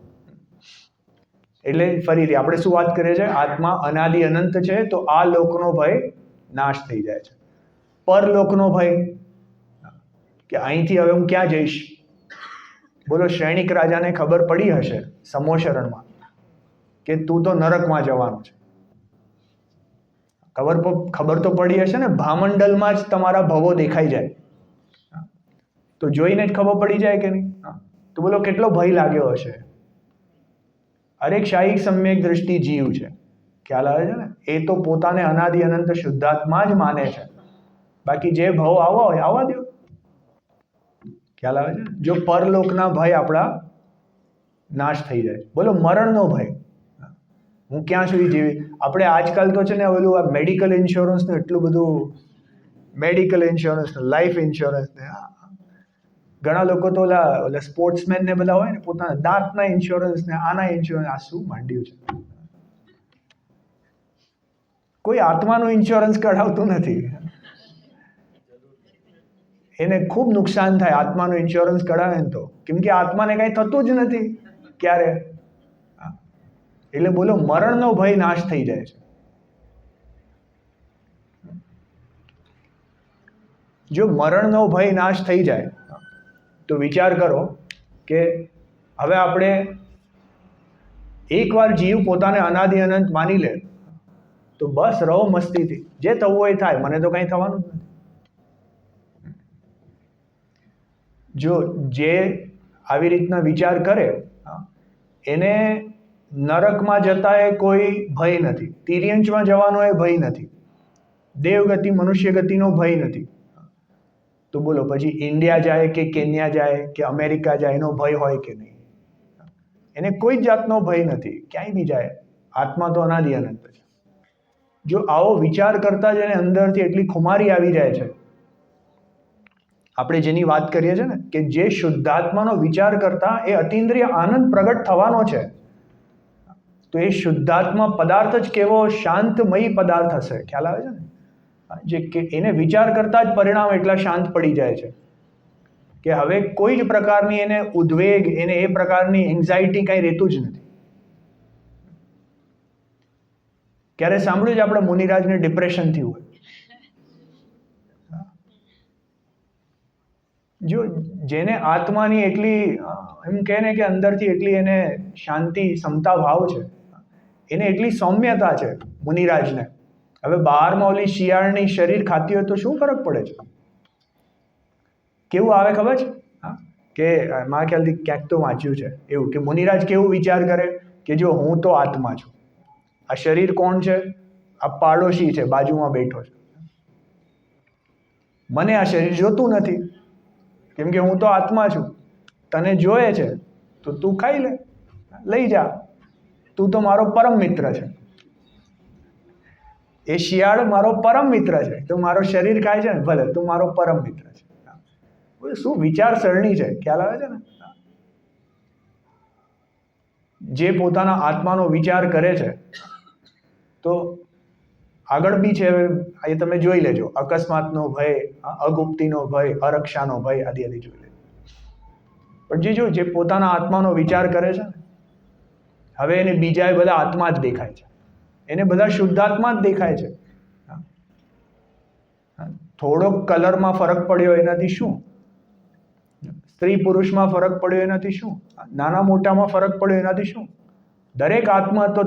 એટલે ફરીથી આપણે શું વાત કરીએ છીએ? આત્મા અનાદિ અનંત છે, તો આ લોકનો ભય નાશ થઈ જાય છે. પરલોકનો ભય, કે અહીંથી હવે હું ક્યાં જઈશ? બોલો શ્રેણિક રાજાને ખબર પડી હશે સમોશરણમાં કે તું તો નરકમાં જવાનું છે. ખબર તો પડી હશે ને, ભામંડલમાં જ તમારા ભવો દેખાઈ જાય તો જોઈને જ ખબર પડી જાય કે નહીં? તો બોલો કેટલો ભય લાગ્યો હશે? અરે શાહી સમ્યક દ્રષ્ટિ જીવ છે, ખ્યાલ આવે છે ને, એ તો પોતાને અનાદિ અનંત શુદ્ધાત્મા જ માને છે, બાકી જે ભવ આવો હોય આવવા દો. ખ્યાલ આવે છે? જો પરલોકના ભય આપણા નાશ થઈ જાય. બોલો મરણનો ભય, હું ક્યાં સુધી જીવી, આપણે આજકાલ તો છે ને ઓલું આ મેડિકલ ઇન્સ્યોરન્સનું એટલું બધું, મેડિકલ ઇન્સ્યોરન્સ, લાઈફ ઇન્સ્યોરન્સ ને, ઘણા લોકો તો ઓલા સ્પોર્ટ્સમેન ને બધા હોય ને, પોતાના દાંતના ઇન્સ્યોરન્સ ને આના ઇન્સ્યોરન્સ, આ શું માંડ્યું છે? કોઈ આત્માનું ઇન્સ્યોરન્સ કઢાવતું નથી. એને ખૂબ નુકસાન થાય આત્માનું ઇન્સ્યોરન્સ કઢાવે ને તો, કેમ કે આત્માને કાંઈ થતું જ નથી ક્યારે. એટલે બોલો મરણનો ભય નાશ થઈ જાય છે. જો મરણનો ભય નાશ થઈ જાય તો વિચાર કરો કે હવે આપણે એકવાર જીવ પોતાને અનાદિ અનંત માની લે તો બસ રહો મસ્તીથી, જે થવું હોય થાય, મને તો કંઈ થવાનું જ નથી. જો જે આવી રીતના વિચાર કરે એને નરકમાં જતા એ કોઈ ભય નથી, તિર્યંચમાં જવાનો એ ભય નથી, દેવગતિ મનુષ્ય ગતિનો ભય નથી. તો બોલો પછી ઇન્ડિયા જાય કે કેન્યા જાય કે અમેરિકા જાય એનો ભય હોય કે નહીં? એને કોઈ જ જાતનો ભય નથી, ક્યાંય બી જાય, આત્મા તો અનાદિ અનંત છે. જો આવો વિચાર કરતા જ એને અંદરથી એટલી ખુમારી આવી જાય છે, આપણે જેની વાત કરીએ છીએ ને કે જે શુદ્ધાત્માનો વિચાર કરતા એ અતિન્દ્રિય આનંદ પ્રગટ થવાનો છે, તો એ શુદ્ધાત્મા પદાર્થ જ કેવો શાંતમયી પદાર્થ હશે. ખ્યાલ આવે છે ને? જે કે એને વિચાર કરતા જ પરિણામ એટલા શાંત પડી જાય છે કે હવે કોઈ જ પ્રકારની એને ઉદ્વેગ, એને એ પ્રકારની એન્ઝાયટી કંઈ રહેતું જ નથી. ક્યારે સાંભળ્યું છે આપણે મુનિરાજને ડિપ્રેશન થયું હોય? જો જેને આત્માની એટલી એમ કહે ને કે અંદરથી એટલી એને શાંતિ સમતા ભાવ છે, એને એટલી સૌમ્યતા છે મુનિરાજને, હવે બહારમાં ઓલી શિયાળની શરીર ખાતી હોય તો શું ફરક પડે છે? કેવું આવે ખબર છે? કે મારા ખ્યાલથી ક્યાંક તો વાંચ્યું છે એવું કે મુનિરાજ કેવું વિચાર કરે કે જો હું તો આત્મા છું, આ શરીર કોણ છે? આ પાડોશી છે, બાજુમાં બેઠો છે, મને આ શરીર જોતું નથી કેમ કે હું તો આત્મા છું. તને જોયે છે તો તું ખાઈ લે, લઈ જા, તું તો મારો પરમ મિત્ર છે. એ શિયાળ મારો પરમ મિત્ર છે, તો મારો શરીર ખાય છે ને, ભલે તું મારો પરમ મિત્ર છે. શું વિચારસરણી છે! ખ્યાલ આવે છે ને? જે પોતાના આત્માનો વિચાર કરે છે તો આગળ બી છે, એ તમે જોઈ લેજો, અકસ્માતનો ભય, અગુપ્તિનો ભય, અરક્ષાનો ભય આદિ આદિ જોઈ લેજો. પણ જે પોતાના આત્માનો વિચાર કરે છે ને, હવે એને બીજા બધા આત્મા જ દેખાય છે, એને બધા શુદ્ધાત્મા જ દેખાય છે. થોડોક કલરમાં ફરક પડ્યો એનાથી શું? સ્ત્રી પુરુષમાં ફરક પડ્યો એનાથી શું? નાના મોટામાં ફરક પડ્યો એનાથી શું? દરેક આત્મા તો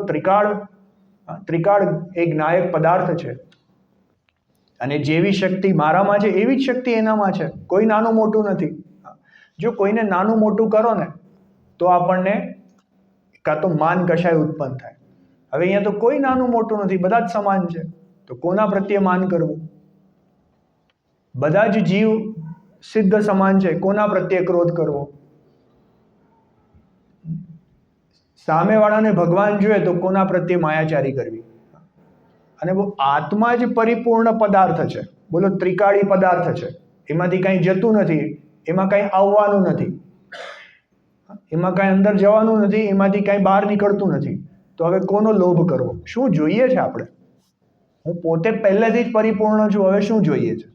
ત્રિકાળ એક નાયક પદાર્થ છે, અને જેવી શક્તિ મારામાં છે એવી જ શક્તિ એનામાં છે. કોઈ નાનું મોટું નથી. જો કોઈને નાનું મોટું કરો ને તો આપણને કાં તો માન કશાય ઉત્પન્ન થાય. હવે અહીંયા તો કોઈ નાનું મોટું નથી, બધા જ સમાન છે, તો કોના પ્રત્યે માન કરવું? બધા જ જીવ સિદ્ધ સમાન છે, કોના પ્રત્યે ક્રોધ કરવો? સામેવાળાને ભગવાન જોઈએ તો કોના પ્રત્યે માયાચારી કરવી? અને આત્મા જ પરિપૂર્ણ પદાર્થ છે, બોલો, ત્રિકાળી પદાર્થ છે, એમાંથી કંઈ જતું નથી, એમાં કંઈ આવવાનું નથી, એમાં કાંઈ અંદર જવાનું નથી, એમાંથી કાંઈ બહાર નીકળતું નથી. તો હવે કોનો લોભ કરવો? શું જોઈએ છે આપણે? હું પોતે પહેલેથી જ પરિપૂર્ણ છું, હવે શું જોઈએ છે?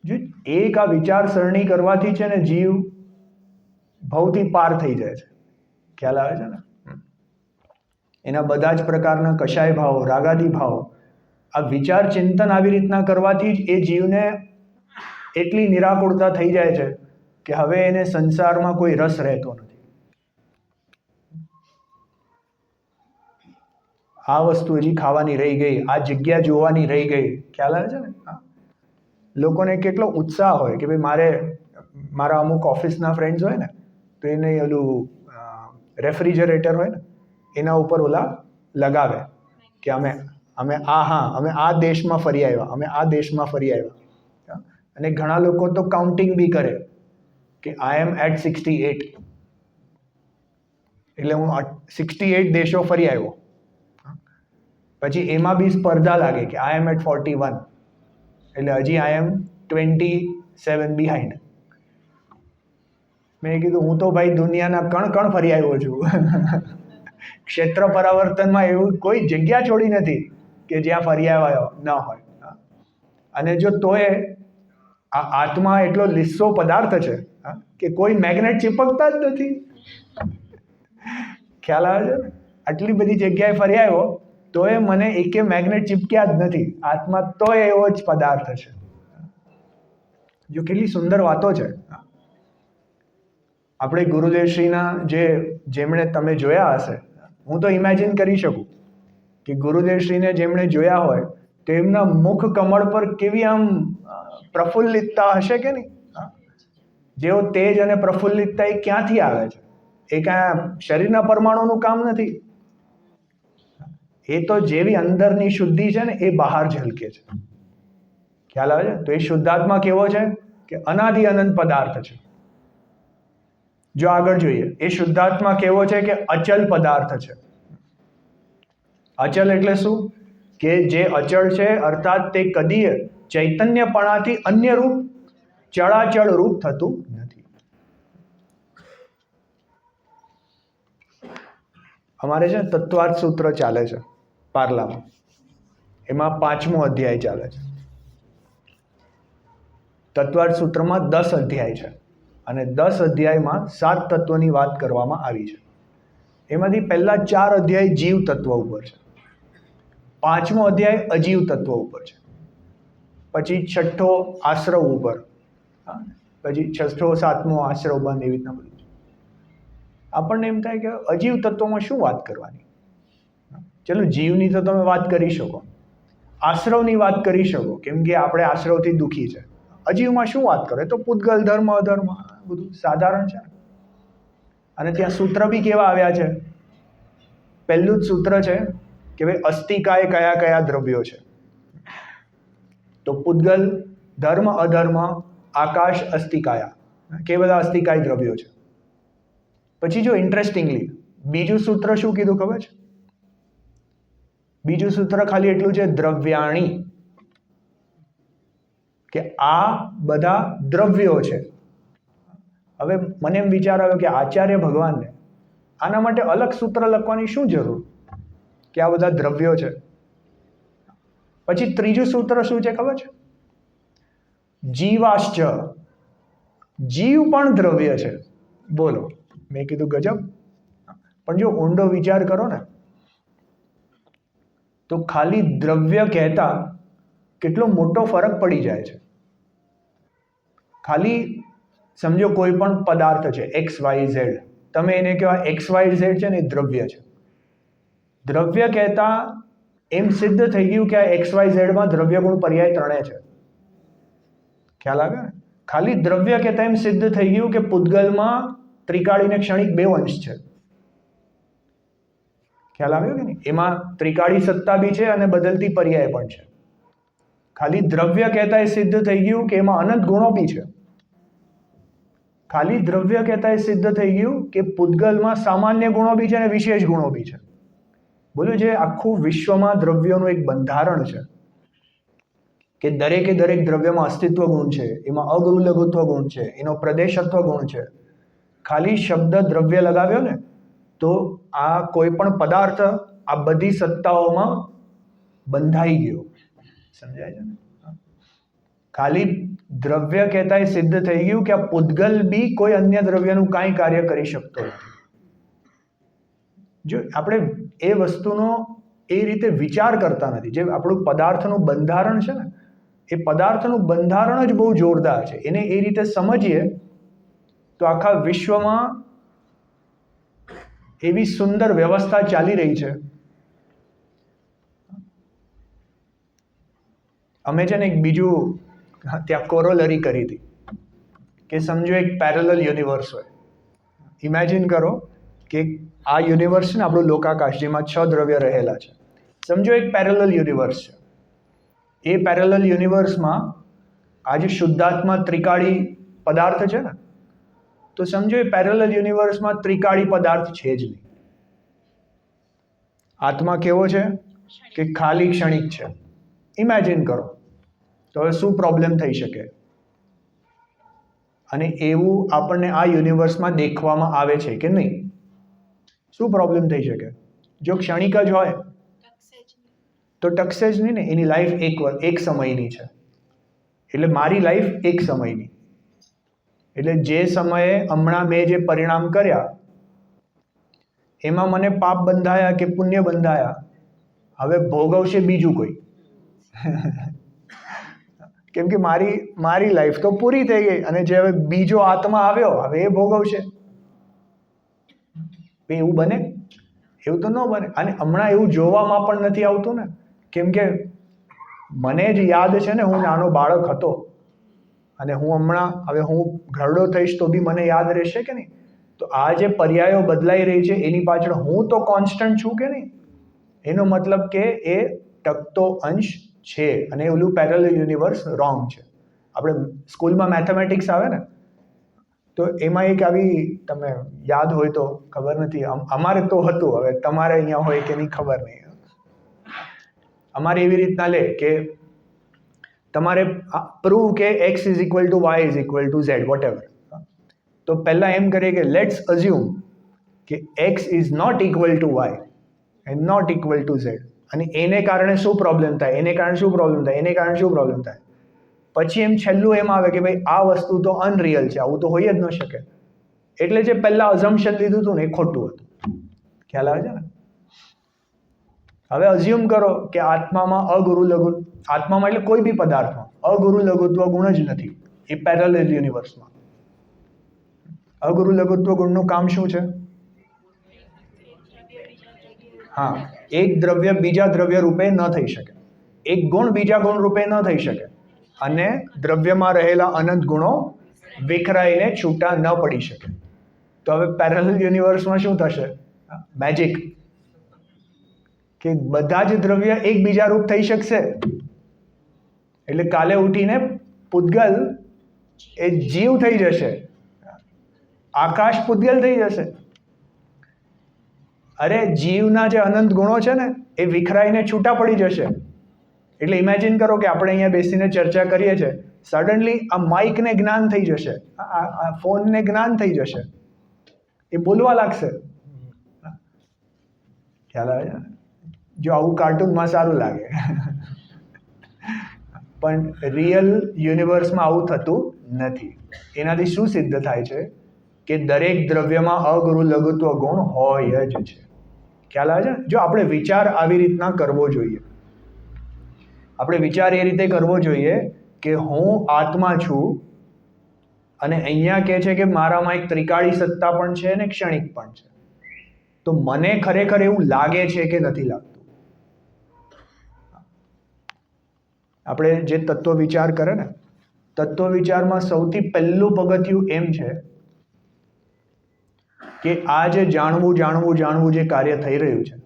જો એક આ વિચારસરણી કરવાથી છે ને જીવ ભવથી પાર થઈ જાય છે. ખ્યાલ આવે છે ને? એના બધા જ પ્રકારના કશાય ભાવો, રાગાદી ભાવો, આ વિચાર ચિંતન આવી રીતના કરવાથી જ એ જીવને એટલી નિરાકુરતા થઈ જાય છે કે હવે એને સંસારમાં કોઈ રસ રહેતો નથી. આ વસ્તુ હજી ખાવાની રહી ગઈ, આ જગ્યા જોવાની રહી ગઈ. ખ્યાલ આવે છે ને? લોકોને કેટલો ઉત્સાહ હોય કે ભાઈ મારા અમુક ઓફિસના ફ્રેન્ડ્સ હોય ને, તો એને ઓલું રેફ્રિજરેટર હોય ને એના ઉપર ઓલા લગાવે કે અમે આ દેશમાં ફરી આવ્યા, અમે આ દેશમાં ફરી આવ્યા. અને ઘણા લોકો તો કાઉન્ટિંગ બી કરે કે આઈ એમ એટ 68, એટલે હું 68 દેશો ફરી આવ્યો. પછી એમાં બી સ્પર્ધા લાગે કે આઈ એમ એટ 41, એટલે હજી આઈ એમ 27 બિહાઇન્ડ. મેં કીધું હું તો ભાઈ દુનિયાના કણ ફરી આવ્યો છું. ક્ષેત્ર પરાવર્તનમાં એવું કોઈ જગ્યા છોડી નથી કે જ્યાં ફરી આવ્યો ન હોય. અને જો તોય આ આત્મા એટલો લીસ્સો પદાર્થ છે કે કોઈ મેગ્નેટ ચીપકતા જ નથી. ખ્યાલ આવે છે ને? આટલી બધી જગ્યાએ ફરી આવ્યો તોય મને એકે મેગ્નેટ ચીપક્યા જ નથી. આત્મા તોય એવો જ પદાર્થ છે. જો કેટલી સુંદર વાતો છે. આપણે ગુરુદેવશ્રીના જેમણે તમે જોયા હશે, હું તો ઇમેજિન કરી શકું કે ગુરુદેવશ્રીને જેમણે જોયા હોય તો એમના મુખ કમળ પર કેવી આમ પ્રફુલ્લિતતા હશે કે નહીં? જેવો તેજ અને પ્રફુલ્લિતતા એ ક્યાંથી આવે છે? એ કાંઈ શરીરના પરમાણુનું કામ નથી. એ તો જેવી અંદરની શુદ્ધિ છે ને એ બહાર ઝલકે છે. ખ્યાલ આવે છે? તો એ શુદ્ધાત્મા કેવો છે કે અનાદિ અનંત પદાર્થ છે. જો આગળ જોઈએ, એ શુદ્ધાત્મા કેવો છે કે અચલ પદાર્થ છે. અચલ એટલે શું? કે જે અચળ છે, અર્થાત તે કદીય ચૈતન્યપણાથી અન્ય રૂપ ચળાચળ રૂપ થતું નથી. અમારે છે તત્વાર્થ સૂત્ર ચાલે છે પાર્લામાં, એમાં 5મો અધ્યાય ચાલે છે. તત્વાર્થ સૂત્રમાં 10 અધ્યાય છે અને 10 અધ્યાયમાં 7 તત્વોની વાત કરવામાં આવી છે. એમાંથી પહેલા 4 અધ્યાય જીવ તત્વ ઉપર છે, 5મો અધ્યાય અજીવ તત્વ ઉપર છે, પછી 6ઠ્ઠો આશ્રવ ઉપર, પછી 6ઠ્ઠો 7મો આશ્રવ બંધ, એવી રીતના બધું. આપણને એમ થાય કે અજીવ તત્વોમાં શું વાત કરવાની? ચલો, જીવની તો તમે વાત કરી શકો, આશ્રવની વાત કરી શકો, કેમ કે આપણે આશ્રવથી દુઃખી છે. અજીવમાં શું વાત કરે? તો પૂતગલ, ધર્મ, અધર્મ બધું સાધારણ છે. અને ત્યાં સૂત્ર બી કેવા આવ્યા છે? પહેલું જ સૂત્ર છે કે ભાઈ અસ્તિકાય કયા કયા દ્રવ્યો છે? તો પૂતગલ, ધર્મ, અધર્મ, આકાશ, અસ્તિકાયા, કે બધા અસ્તિકાય દ્રવ્યો છે. પછી જો ઇન્ટરેસ્ટિંગલી બીજું સૂત્ર શું કીધું ખબર છે? બીજું સૂત્ર ખાલી એટલું છે, દ્રવ્યાણી, કે આ બધા દ્રવ્યો છે. હવે મને એમ વિચાર આવ્યો કે આચાર્ય ભગવાનને આના માટે અલગ સૂત્ર લખવાની શું જરૂર કે આ બધા દ્રવ્યો છે? પછી ત્રીજું સૂત્ર શું છે ખબર છે? જીવાશ્ચ, જીવ પણ દ્રવ્ય છે. બોલો, મેં કીધું ગજબ. પણ જો ઊંડો વિચાર કરો ને તો ખાલી દ્રવ્ય કહેતા કેટલો મોટો ફરક પડી જાય છે. ખાલી સમજો કોઈ પણ પદાર્થ છે XYZ, તમે એને કહેવા XYZ છે ને એ દ્રવ્ય છે. દ્રવ્ય કહેતા એમ સિદ્ધ થઈ ગયું કે આ XYZ માં દ્રવ્ય ગુણ પર્યાય 3 છે. ખ્યાલ આવે ને? ખાલી દ્રવ્ય કહેતા એમ સિદ્ધ થઈ ગયું કે પૂતગલમાં ત્રિકાળી ને ક્ષણિક 2 અંશ છે. ખ્યાલ આવ્યો કે નહીં? એમાં ત્રિકાળી સત્તા બી છે અને બદલતી પર્યાય પણ છે. ખાલી દ્રવ્ય કહેતા એ સિદ્ધ થઈ ગયું કે એમાં અનંત ગુણો બી છે. ખાલી દ્રવ્ય કહેતા એ સિદ્ધ થઈ ગયું કે પૂતગલમાં સામાન્ય ગુણો બી છે અને વિશેષ ગુણો બી છે. બોલો, જે આખું વિશ્વમાં દ્રવ્યોનું એક બંધારણ છે કે દરેકે દરેક દ્રવ્યમાં અસ્તિત્વ ગુણ છે, એમાં અગુરુ લઘુત્વ ગુણ છે, એનો પ્રદેશત્વ ગુણ છે. ખાલી શબ્દ દ્રવ્ય લગાવ્યો ને તો આ કોઈ પણ પદાર્થ આ બધી સત્તાઓમાં બંધાઈ ગયો. સમજાય છે ને? ખાલી દ્રવ્ય કહેતા એ સિદ્ધ થઈ ગયું કે આ પૂતગલ બી કોઈ અન્ય દ્રવ્યનું કાંઈ કાર્ય કરી શકતો નથી. જો આપણે એ વસ્તુનો એ રીતે વિચાર કરતા નથી, જે આપણું પદાર્થનું બંધારણ છે ને, એ પદાર્થનું બંધારણ જ બહુ જોરદાર છે. એને એ રીતે સમજીએ તો આખા વિશ્વમાં એવી સુંદર વ્યવસ્થા ચાલી રહી છે. અમે છે ને એક બીજું ત્યાં કોરોલરી કરી હતી કે સમજો એક પેરેલલ યુનિવર્સ હોય. ઇમેજિન કરો કે આ યુનિવર્સ છે ને આપણું લોકાકાશ, જેમાં 6 દ્રવ્ય રહેલા છે. સમજો એક પેરેલલ યુનિવર્સ છે. એ પેરેલલ યુનિવર્સમાં આ જે શુદ્ધાત્મા ત્રિકાળી પદાર્થ છે ને, તો સમજો એ પેરેલલ યુનિવર્સમાં ત્રિકાળી પદાર્થ છે જ નહીં. આત્મા કેવો છે કે ખાલી ક્ષણિક છે. ઇમેજિન કરો તો હવે શું પ્રોબ્લેમ થઈ શકે? અને એવું આપણને આ યુનિવર્સમાં દેખવામાં આવે છે કે નહીં? શું પ્રોબ્લેમ થઈ શકે? જો ક્ષણિક જ હોય તો ટકશે જ નહીં ને. એની લાઈફ એક સમયની છે, એટલે મારી લાઈફ એક સમયની. એટલે જે સમયે હમણાં મેં જે પરિણામ કર્યા એમાં મને પાપ બંધાયા કે પુણ્ય બંધાયા, હવે ભોગવશે બીજું કોઈ. કેમ કે મારી લાઈફ તો પૂરી થઈ ગઈ અને જે હવે બીજો આત્મા આવ્યો હવે એ ભોગવશે. એવું બને? એવું તો ન બને. અને હમણાં એવું જોવામાં પણ નથી આવતું ને, કેમ કે મને જ યાદ છે ને, હું નાનો બાળક હતો અને હું હમણાં, હવે હું ઘરડો થઈશ તો બી મને યાદ રહેશે કે નહીં? તો આ જે પર્યાયો બદલાઈ રહી છે એની પાછળ હું તો કોન્સ્ટન્ટ છું કે નહીં? એનો મતલબ કે એ ટકતો અંશ છે અને ઓલું પેરેલલ યુનિવર્સ રોંગ છે. આપણે સ્કૂલમાં મેથેમેટિક્સ આવે ને, તો એમાં એક આવી, તમે યાદ હોય તો, ખબર નથી, અમારે તો હતું, હવે તમારે અહીંયા હોય કે નહીં ખબર નહીં. અમારે એવી રીતના લે કે તમારે પ્રૂવ કે x is equal to y is equal to z whatever. તો પહેલા એમ કરીએ કે લેટ્સ અઝ્યુમ કે x is not equal to y and not equal to z, અને એને કારણે શું પ્રોબ્લેમ થાય, એને કારણે શું પ્રોબ્લેમ થાય, એને કારણે શું પ્રોબ્લેમ થાય. પછી એમ છેલ્લું એમ આવે કે ભાઈ આ વસ્તુ તો અનરિયલ છે, આવું તો હોય જ ન શકે. એટલે જે પહેલા અઝમ્પશન લીધું હતું ને એ ખોટું હતું. ખ્યાલ આવે છે ને? હવે અઝ્યુમ કરો કે આત્મામાં અગુરુ લઘુ, આત્મામાં એટલે કોઈ બી પદાર્થમાં અગુરુ લઘુત્વ ગુણ જ નથી. એ પેરેલલ યુનિવર્સમાં અગુરુ લઘુત્વ ગુણનું કામ શું છે? હા, એક દ્રવ્ય બીજા દ્રવ્ય રૂપે ન થઈ શકે, એક ગુણ બીજા ગુણ રૂપે ન થઈ શકે, અને દ્રવ્યમાં રહેલા અનંત ગુણો વિખરાઈને છૂટા ન પડી શકે. તો હવે પેરેલલ યુનિવર્સમાં શું થશે? મેજિક, કે બધા જ દ્રવ્ય એકબીજા રૂપ થઈ શકશે. એટલે કાલે ઉઠીને પૂતગલ એ જીવ થઈ જશે, આકાશ પૂતગલ થઈ જશે. અરે જીવના જે અનંત ગુણો છે ને એ વિખરાઈને છૂટા પડી જશે. એટલે ઇમેજિન કરો કે આપણે અહીંયા બેસીને ચર્ચા કરીએ છીએ, સડનલી આ માઇકને જ્ઞાન થઈ જશે, આ ફોનને જ્ઞાન થઈ જશે, એ બોલવા લાગશે. ખ્યાલ આવે છે? જો આવું કાર્ટૂનમાં સારું લાગે, પણ રિયલ યુનિવર્સમાં આવું થતું નથી. એનાથી શું સિદ્ધ થાય છે કે દરેક દ્રવ્યમાં અગુરુ લઘુત્વ ગુણ હોય જ છે. ખ્યાલ આવે છે? જો આપણે વિચાર આવી રીતના કરવો જોઈએ, આપણે વિચાર એ રીતે કરવો જોઈએ કે હું આત્મા છું અને અહીંયા કહે છે કે મારામાં એક ત્રિકાળી સત્તા પણ છે અને ક્ષણિક પણ છે. તો મને ખરેખર એવું લાગે છે કે નથી લાગતું? આપણે જે તત્વ વિચાર કરે ને, તત્વ વિચારમાં સૌથી પહેલું પગથિયું એમ છે કે આ જે જાણવું જે કાર્ય થઈ રહ્યું છે,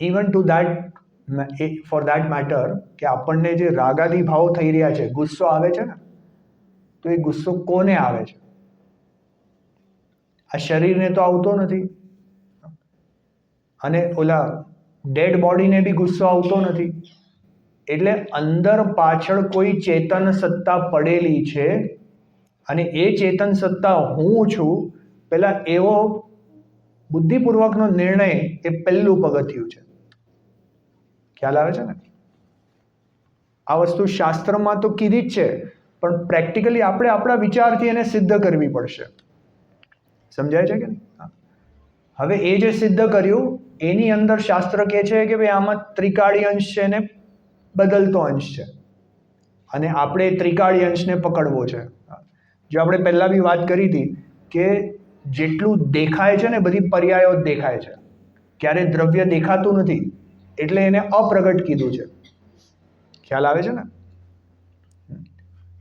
even to that for that matter, કે આપણને જે રાગાદી ભાવ થઈ રહ્યા છે, ગુસ્સો આવે છે ને, તો એ ગુસ્સો કોને આવે છે? આ શરીરને તો આવતો નથી, અને ઓલા ડેડ બોડીને બી ગુસ્સો આવતો નથી. એટલે અંદર પાછળ કોઈ ચેતન સત્તા પડેલી છે, અને એ ચેતન સત્તા હું છું. પેલા એવો બુદ્ધિપૂર્વકનો નિર્ણય એ પહેલું પગથિયું છે. ખ્યાલ આવે છે ને? આ વસ્તુ શાસ્ત્રમાં તો કીધી જ છે, પણ પ્રેક્ટિકલી આપણે આપણા વિચારથી એને સિદ્ધ કરવી પડશે. સમજાય છે કે નહીં? હવે એ જે સિદ્ધ કર્યું એની અંદર શાસ્ત્ર કહે છે કે ભાઈ આમાં ત્રિકાળી અંશ છે ને બદલતો અંશ છે, અને આપણે ત્રિકાળી અંશને પકડવો છે. જો આપણે પહેલા બી વાત કરી હતી કે જેટલું દેખાય છે ને, બધી પર્યાયો જ દેખાય છે, ક્યારે દ્રવ્ય દેખાતું નથી, એટલે એને અપ્રગટ કીધું છે. ખ્યાલ આવે છે ને?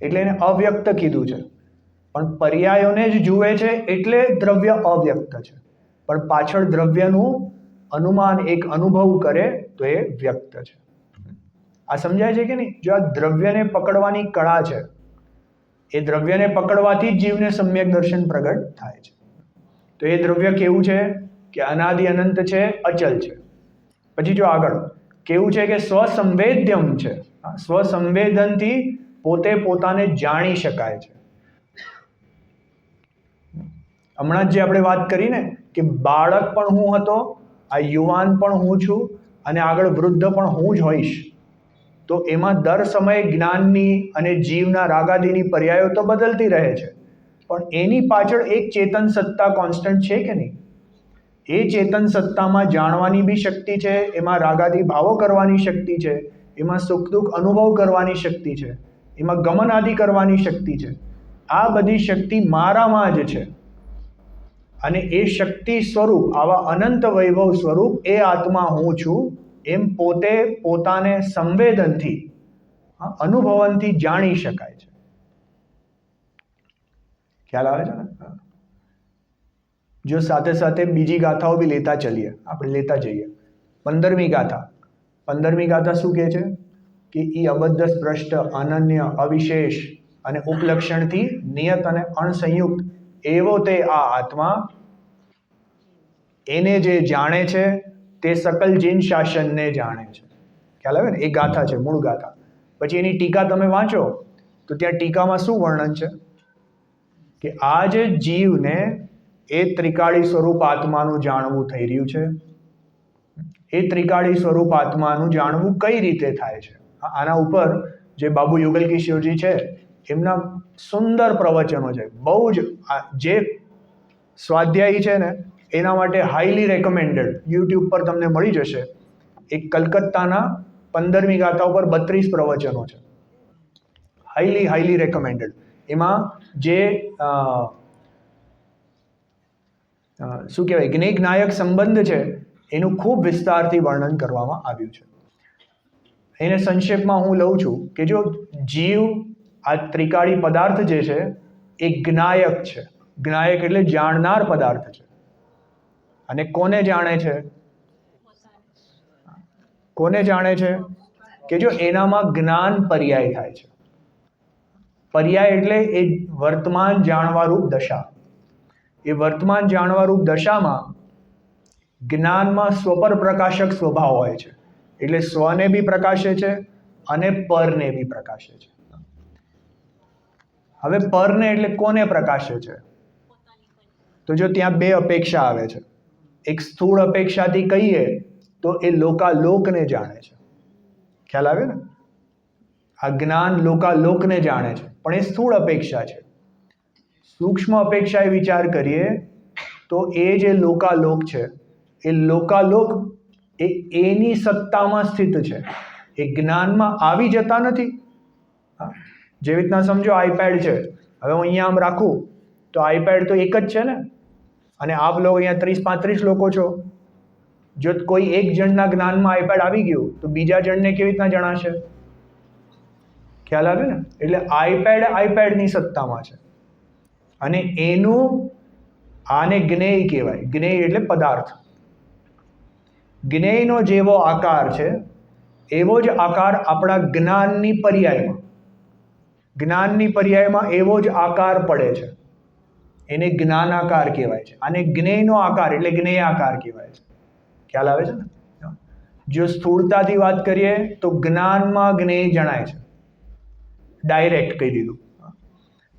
એટલે એને અવ્યક્ત કીધું છે. પણ પર્યાયોને જ જુએ છે એટલે દ્રવ્ય અવ્યક્ત છે, પણ પાછળ દ્રવ્યનું અનુમાન, એક અનુભવ કરે તો એ વ્યક્ત છે. આ સમજાય છે કે નહીં? જો આ દ્રવ્યને પકડવાની કળા છે, એ દ્રવ્યને પકડવાથી જ જીવને સમ્યક દર્શન પ્રગટ થાય છે. તો એ દ્રવ્ય કેવું છે કે અનાદિ અનંત છે, અચલ છે. પછી જો આગળ કેવું છે કે સ્વસંવેદ્યમ છે, સ્વસંવેદનથી પોતે પોતાને જાણી શકાય છે. હમણાં જ જે આપણે વાત કરી ને કે બાળક પણ હું હતો, આ યુવાન પણ હું છું, અને આગળ વૃદ્ધ પણ હું જ હોઈશ. તો એમાં દર સમયે જ્ઞાનની અને જીવના રાગાદીની પર્યાયો તો બદલતી રહે છે, પણ એની પાછળ એક ચેતન સત્તા કોન્સ્ટન્ટ છે કે નહીં? એ ચેતન સત્તામાં જાણવાની બી શક્તિ છે, એમાં રાગાદી ભાવો કરવાની શક્તિ છે, એમાં સુખ દુઃખ અનુભવ કરવાની શક્તિ છે, એમાં ગમન આદિ કરવાની શક્તિ છે. આ બધી શક્તિ મારામાં જ છે. અને એ શક્તિ સ્વરૂપ, આવા અનંત વૈભવ સ્વરૂપ એ આત્મા હું છું એમ પોતે પોતાને સંવેદનથી, અનુભવનથી જાણી શકાય છે. ખ્યાલ આવે છે ને? જો સાથે સાથે બીજી ગાથાઓ બી લેતા ચલીએ, આપણે લેતા જઈએ. 15મી ગાથા. 15મી ગાથા શું કહે છે? કે એ અબદ્ધ સ્પષ્ટ, અનન્ય, અવિશેષ અને ઉપલક્ષણથી નિયત અને અણસંયુક્ત એવો તે આ આત્મા, એને જે જાણે છે તે સકલ જીન શાસનને જાણે છે. ખ્યાલ આવે ને? એ ગાથા છે, મૂળ ગાથા. પછી એની ટીકા તમે વાંચો તો ત્યાં ટીકામાં શું વર્ણન છે કે આ જે જીવને એ ત્રિકાળી સ્વરૂપ આત્માનું જાણવું થઈ રહ્યું છે, એ ત્રિકાળી સ્વરૂપ આત્માનું જાણવું કઈ રીતે થાય છે? આના ઉપર જે બાબુ યુગલ કિશોરજી છે એમના સુંદર પ્રવચનો છે. બહુ જ જે સ્વાધ્યાયી છે ને એના માટે હાઈલી રેકમેન્ડેડ, યુટ્યુબ પર તમને મળી જશે. એક કલકત્તાના 15મી ગાથા ઉપર 32 પ્રવચનો છે. Highly recommended. એમાં જે શું કહેવાય, જ્ઞેય જ્ઞાયક સંબંધ છે એનું ખૂબ વિસ્તારથી વર્ણન કરવામાં આવ્યું છે. એને સંક્ષેપમાં હું લઉં છું કે જો જીવ, આ ત્રિકાળી પદાર્થ જે છે એ જ્ઞાયક છે. જ્ઞાયક એટલે જાણનાર પદાર્થ છે. અને કોને જાણે છે? કોને જાણે છે? કે જો એનામાં જ્ઞાન પર્યાય થાય છે. પર્યાય એટલે એ વર્તમાન જાણવારૂપ દશા. એ વર્તમાન જાણવારૂપ દશામાં જ્ઞાનમાં સ્વપર પ્રકાશક સ્વભાવ હોય છે. એટલે સ્વને બી પ્રકાશે છે અને પરને બી પ્રકાશે છે. હવે પરને એટલે કોને પ્રકાશે છે? તો જો ત્યાં બે અપેક્ષા આવે છે. એક સ્થૂળ અપેક્ષાથી કહીએ તો એ લોકાલોકને જાણે છે. ખ્યાલ આવે ને? આ જ્ઞાન લોકાલોકને જાણે છે, પણ એ સ્થૂળ અપેક્ષા છે. સૂક્ષ્મ અપેક્ષાએ વિચાર કરીએ તો એ જે લોકાલોક છે, એ લોકાલોક એ એની સત્તામાં સ્થિત છે. એ જ્ઞાનમાં આવી જતા નથી. જેવી રીતના સમજો આઈપેડ છે. હવે હું અહીંયા આમ રાખું તો આઈપેડ તો એક જ છે ને, અને આપ લોકો અહીંયા 30-35 લોકો છો. જો કોઈ એક જણના જ્ઞાનમાં આઈપેડ આવી ગયું તો બીજા જણને કેવી રીતના જણાશે? ખ્યાલ આવે ને? એટલે આઈપેડની સત્તામાં છે. અને એનું, આને જ્ઞેય કહેવાય. જ્ઞેય એટલે પદાર્થ. જ્ઞેયનો જેવો આકાર છે એવો જ આકાર આપણા જ્ઞાનની પર્યાયમાં એવો જ આકાર પડે છે. એને જ્ઞાનાકાર કહેવાય છે. આને જ્ઞેયનો આકાર એટલે જ્ઞેયાકાર કહેવાય છે. ખ્યાલ આવે છે ને? જો સ્થૂળતાથી વાત કરીએ તો જ્ઞાનમાં જ્ઞેય જણાય છે, ડાયરેક્ટ કહી દીધું.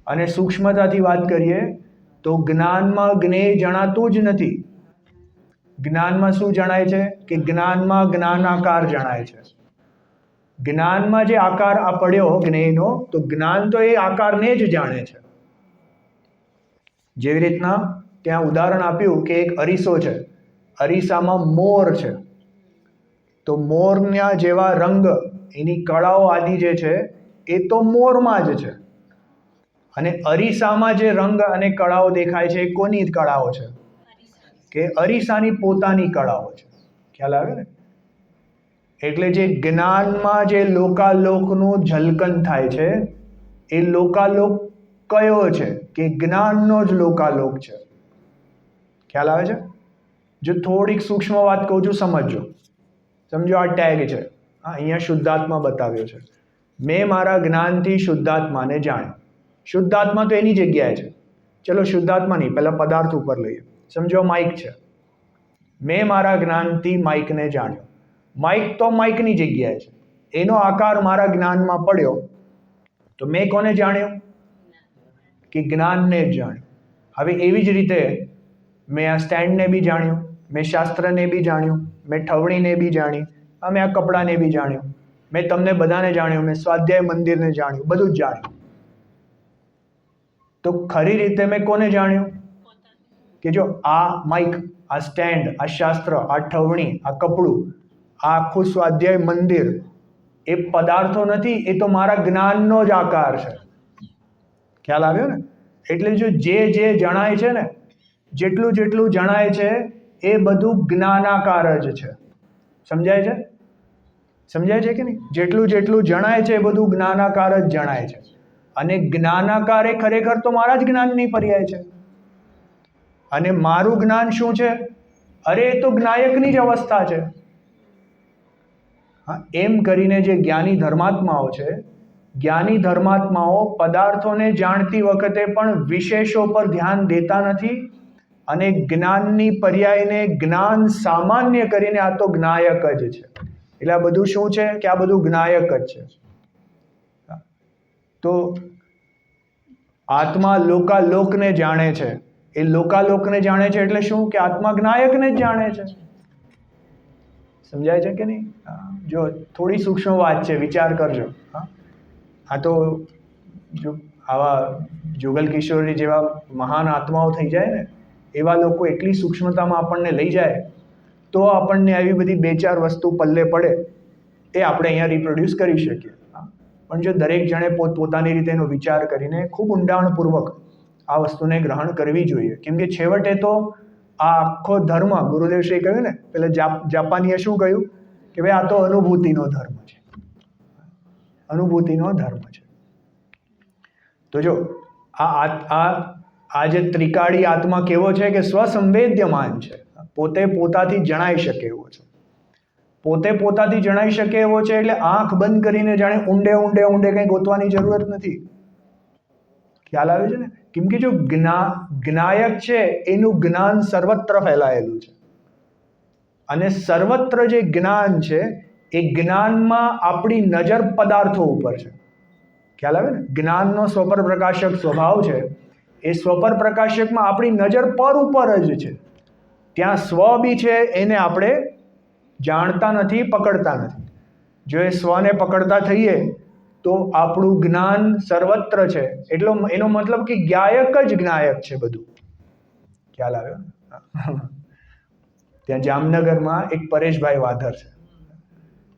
અને સૂક્ષ્મતાથી વાત કરીએ તો જ્ઞાનમાં જ્ઞેય જણાતું જ નથી. જ્ઞાનમાં શું જણાય છે? કે જ્ઞાનમાં જ્ઞાનાકાર જણાય છે. જ્ઞાનમાં જે આકાર આ પડ્યો જ્ઞેયનો, તો જ્ઞાન તો એ આકારને જ જાણે છે. જેવી રીતના ત્યાં ઉદાહરણ આપ્યું કે એક અરીસો છે, અરીસામાં મોર છે, તો મોરના જેવા રંગ, એની કળાઓ આદિ જે છે એ તો મોરમાં જ છે. અને અરીસામાં જે રંગ અને કળાઓ દેખાય છે એ કોની કળાઓ છે? કે અરીસાની પોતાની કળાઓ છે. ખ્યાલ આવે ને? એટલે જે જ્ઞાનમાં જે લોકાલોકનું ઝલકન થાય છે એ લોકાલોક કયો છે? કે જ્ઞાનનો જ લોકાલોક છે. ખ્યાલ આવે છે? જો થોડીક સૂક્ષ્મ વાત કહું છું, સમજો. આ ટેગ છે, અહીંયા શુદ્ધાત્મા બતાવ્યો છે. મેં મારા જ્ઞાનથી શુદ્ધાત્માને જાણ્યો. શુદ્ધાત્મા તો એની જગ્યાએ છે. ચલો શુદ્ધાત્મા નહીં, પહેલા પદાર્થ ઉપર લઈએ. સમજો માઇક છે. મેં મારા જ્ઞાનથી માઇકને જાણ્યો. માઇક તો માઇકની જગ્યાએ છે. એનો આકાર મારા જ્ઞાનમાં પડ્યો તો મેં કોને જાણ્યો? કે જ્ઞાનને જ જાણ્યો. હવે એવી જ રીતે મેં આ સ્ટેન્ડને બી જાણ્યું, મેં શાસ્ત્રને બી જાણ્યું, મેં ઠવણીને બી જાણી, મેં આ કપડાને બી જાણ્યું, મેં તમને બધાને જાણ્યું, મેં સ્વાધ્યાય મંદિરને જાણ્યું, બધું જ જાણ્યું. તો ખરી રીતે મેં કોને જાણ્યું? કે જો આ માઇક, આ સ્ટેન્ડ, આ શાસ્ત્ર, આ ઠવણી, આ કપડું, આ આખું સ્વાધ્યાય મંદિર એ પદાર્થો નથી, એ તો મારા જ્ઞાનનો જ આકાર છે. ખ્યાલ આવ્યો ને? એટલે જો જે જણાય છે ને, જેટલું જેટલું જણાય છે એ બધું જ્ઞાનાકાર જ છે. સમજાય છે? સમજાય છે કે નહીં? જેટલું જેટલું જણાય છે એ બધું જ્ઞાનાકાર જ જણાય છે. અને જ્ઞાનાકાર એ ખરેખર તો મારા જ જ્ઞાનની પર્યાય છે. અને મારું જ્ઞાન શું છે? અરે એ તો જ્ઞાયકની જ અવસ્થા છે. હા, એમ કરીને જે જ્ઞાની ધર્માત્માઓ છે, જ્ઞાની ધર્માત્માઓ પદાર્થોને જાણતી વખતે પણ વિશેષો પર ધ્યાન દેતા નથી અને જ્ઞાનની પર્યાયને જ્ઞાન સામાન્ય કરીને આ તો જ્ઞાયક જ છે. એટલે આ બધું શું છે કે આ બધું જ્ઞાયક જ છે. તો આત્મા લોકાલોકને જાણે છે. એ લોકાલોકને જાણે છે એટલે શું? કે આત્મા જ્ઞાયકને જ જાણે છે. સમજાય છે કે નહીં? જો થોડી સૂક્ષ્મ વાત છે, વિચાર કરજો. આ તો જો આવા જુગલ કિશોરી જેવા મહાન આત્માઓ થઈ જાય ને, એવા લોકો એટલી સૂક્ષ્મતામાં આપણને લઈ જાય તો આપણને આવી બધી બે ચાર વસ્તુ પલ્લે પડે એ આપણે અહીંયા રિપ્રોડ્યુસ કરી શકીએ. પણ જો દરેક જણે પોતપોતાની રીતે એનો વિચાર કરીને ખૂબ ઊંડાણપૂર્વક આ વસ્તુને ગ્રહણ કરવી જોઈએ. કેમ કે છેવટે તો આ આખો ધર્મ, ગુરુદેવશ્રીએ કહ્યું ને, પેલા જાપાનીએ શું કહ્યું કે ભાઈ આ તો અનુભૂતિનો ધર્મ છે. અનુભૂતિનો ધર્મ છે. તો જો આ જે ત્રિકાળી આત્મા કેવો છે કે સ્વસંવેદ્યમાન છે. પોતે પોતાથી જણાઈ શકે એવો છે. પોતે પોતાથી જણાઈ શકે એવો છે એટલે આંખ બંધ કરીને જાણે ઊંડે ઊંડે ઊંડે કંઈ ગોતવાની જરૂરત નથી. ખ્યાલ આવે છે ને? કેમ કે જો જ્ઞાયક છે એનું જ્ઞાન સર્વત્ર ફેલાયેલું છે. અને સર્વત્ર જે જ્ઞાન છે એ જ્ઞાનમાં આપણી નજર પદાર્થો ઉપર છે. ખ્યાલ આવે ને? જ્ઞાનનો સ્વપર પ્રકાશક સ્વભાવ છે. એ સ્વપર પ્રકાશકમાં આપણી નજર પર ઉપર જ છે. ત્યાં સ્વ બી છે, એને આપણે જાણતા નથી, પકડતા નથી. જો એ સ્વને પકડતા થઈએ તો આપણું જ્ઞાન સર્વત્ર છે. એટલો એનો મતલબ કે જ્ઞાયક જ જ્ઞાયક છે બધું. ખ્યાલ આવ્યો? ત્યાં જામનગરમાં એક પરેશભાઈ વાધર છે.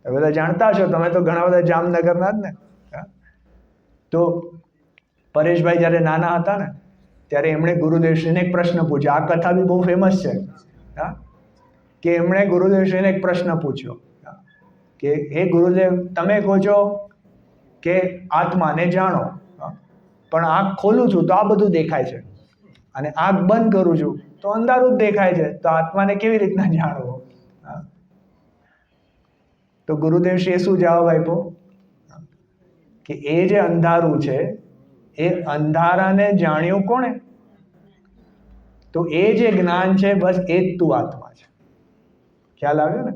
તમે બધા જાણતા છો, તમે તો ઘણા બધા જામનગરના જ ને. તો પરેશભાઈ જ્યારે નાના હતા ને ત્યારે એમણે ગુરુદેવશ્રીને એક પ્રશ્ન પૂછ્યો. આ કથા બી બહુ ફેમસ છે. કે એમણે ગુરુદેવશ્રીને એક પ્રશ્ન પૂછ્યો કે હે ગુરુદેવ, તમે કહો છો કે આત્માને જાણો, પણ આંખ ખોલું છું તો આ બધું દેખાય છે, અને આંખ બંધ કરું છું તો અંધારું જ દેખાય છે, તો આત્માને કેવી રીતના જાણવો? તો ગુરુદેવશ્રીએ શું જવાબ આપ્યો કે એ જે અંધારું છે એ અંધારાને જાણ્યું કોણે? તો એ જે જ્ઞાન છે બસ એ જ તું આત્મા છે. ખ્યાલ આવ્યો ને?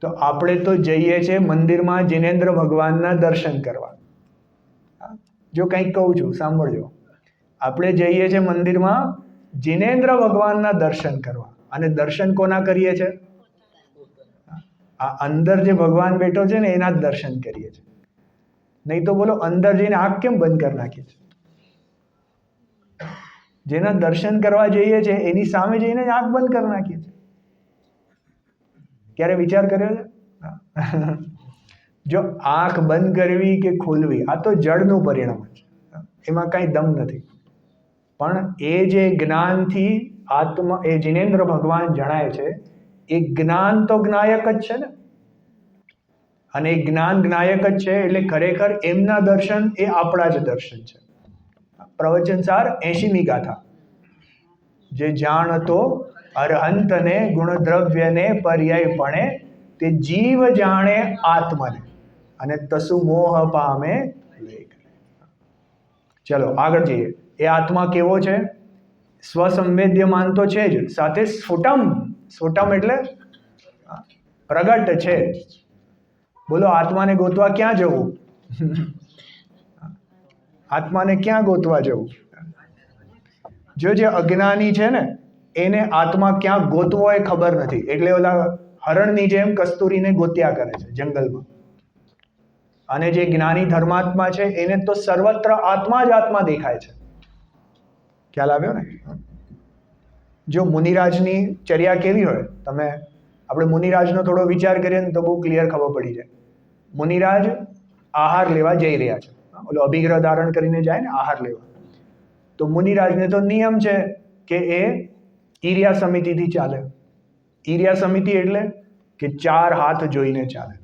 તો આપણે તો જઈએ છીએ મંદિરમાં જિનેન્દ્ર ભગવાનના દર્શન કરવા. જો કંઈક કહું છું સાંભળજો. આપણે જઈએ છીએ મંદિરમાં જિનેન્દ્ર ભગવાનના દર્શન કરવા. અને દર્શન કોના કરીએ છીએ? આ અંદર જે ભગવાન બેઠો છે ને એના જ દર્શન કરીએ છીએ. નહીં તો બોલો અંદર જઈને આંખ કેમ બંધ કરી નાખીએ છીએ? જેના દર્શન કરવા જઈએ છીએ એની સામે જઈને આંખ બંધ કરી નાખીએ છીએ. ક્યારે વિચાર કર્યો છે? જો આંખ બંધ કરવી કે ખોલવી આ તો જડનું પરિણામ છે, એમાં કાંઈ દમ નથી. પણ એ જે જ્ઞાનથી આત્મા, એ જિનેન્દ્ર ભગવાન જણાય છે, એ જ્ઞાન તો જ્ઞાયક જ છે ને. અને એ જ્ઞાન જ્ઞાયક જ છે એટલે ખરેખર એમના દર્શન એ આપણા જ દર્શન છે. પ્રવચનસાર 80મી ગાથા. જે જાણતો અરહંતને ગુણદ્રવ્યને પર્યાયપણે, તે જીવ જાણે આત્મને અને તસુ મોહ પામે. ચલો આગળ જઈએ. એ આત્મા કેવો છે? સ્વસંવેદ્યમાન તો છે જ, સાથે સ્ફુટમ. સ્ફુટમ એટલે પ્રગટ છે. બોલો આત્માને ગોતવા ક્યાં જવું? આત્માને ક્યાં ગોતવા જવું? જો જે અજ્ઞાની છે ને એને આત્મા ક્યાં ગોતવો એ ખબર નથી, એટલે ઓલા હરણની જેમ કસ્તુરીને ગોત્યા કરે છે જંગલમાં. અને જે જ્ઞાની ધર્માત્મા છે એને તો સર્વત્ર આત્મા જ આત્મા દેખાય છે. ખ્યાલ આવ્યો ને? જો મુનિરાજની ચર્યા કેવી હોય, તમે આપણે મુનિરાજનો થોડો વિચાર કરીએ ને તો બહુ ક્લિયર ખબર પડી જાય. મુનિરાજ આહાર લેવા જઈ રહ્યા છે. ઓલો અભિગ્રહ ધારણ કરીને જાય ને આહાર લેવા. તો મુનિરાજને તો નિયમ છે કે એ ઈર્યા સમિતિથી ચાલે. ઈર્યા સમિતિ એટલે કે 4 હાથ જોઈને ચાલે.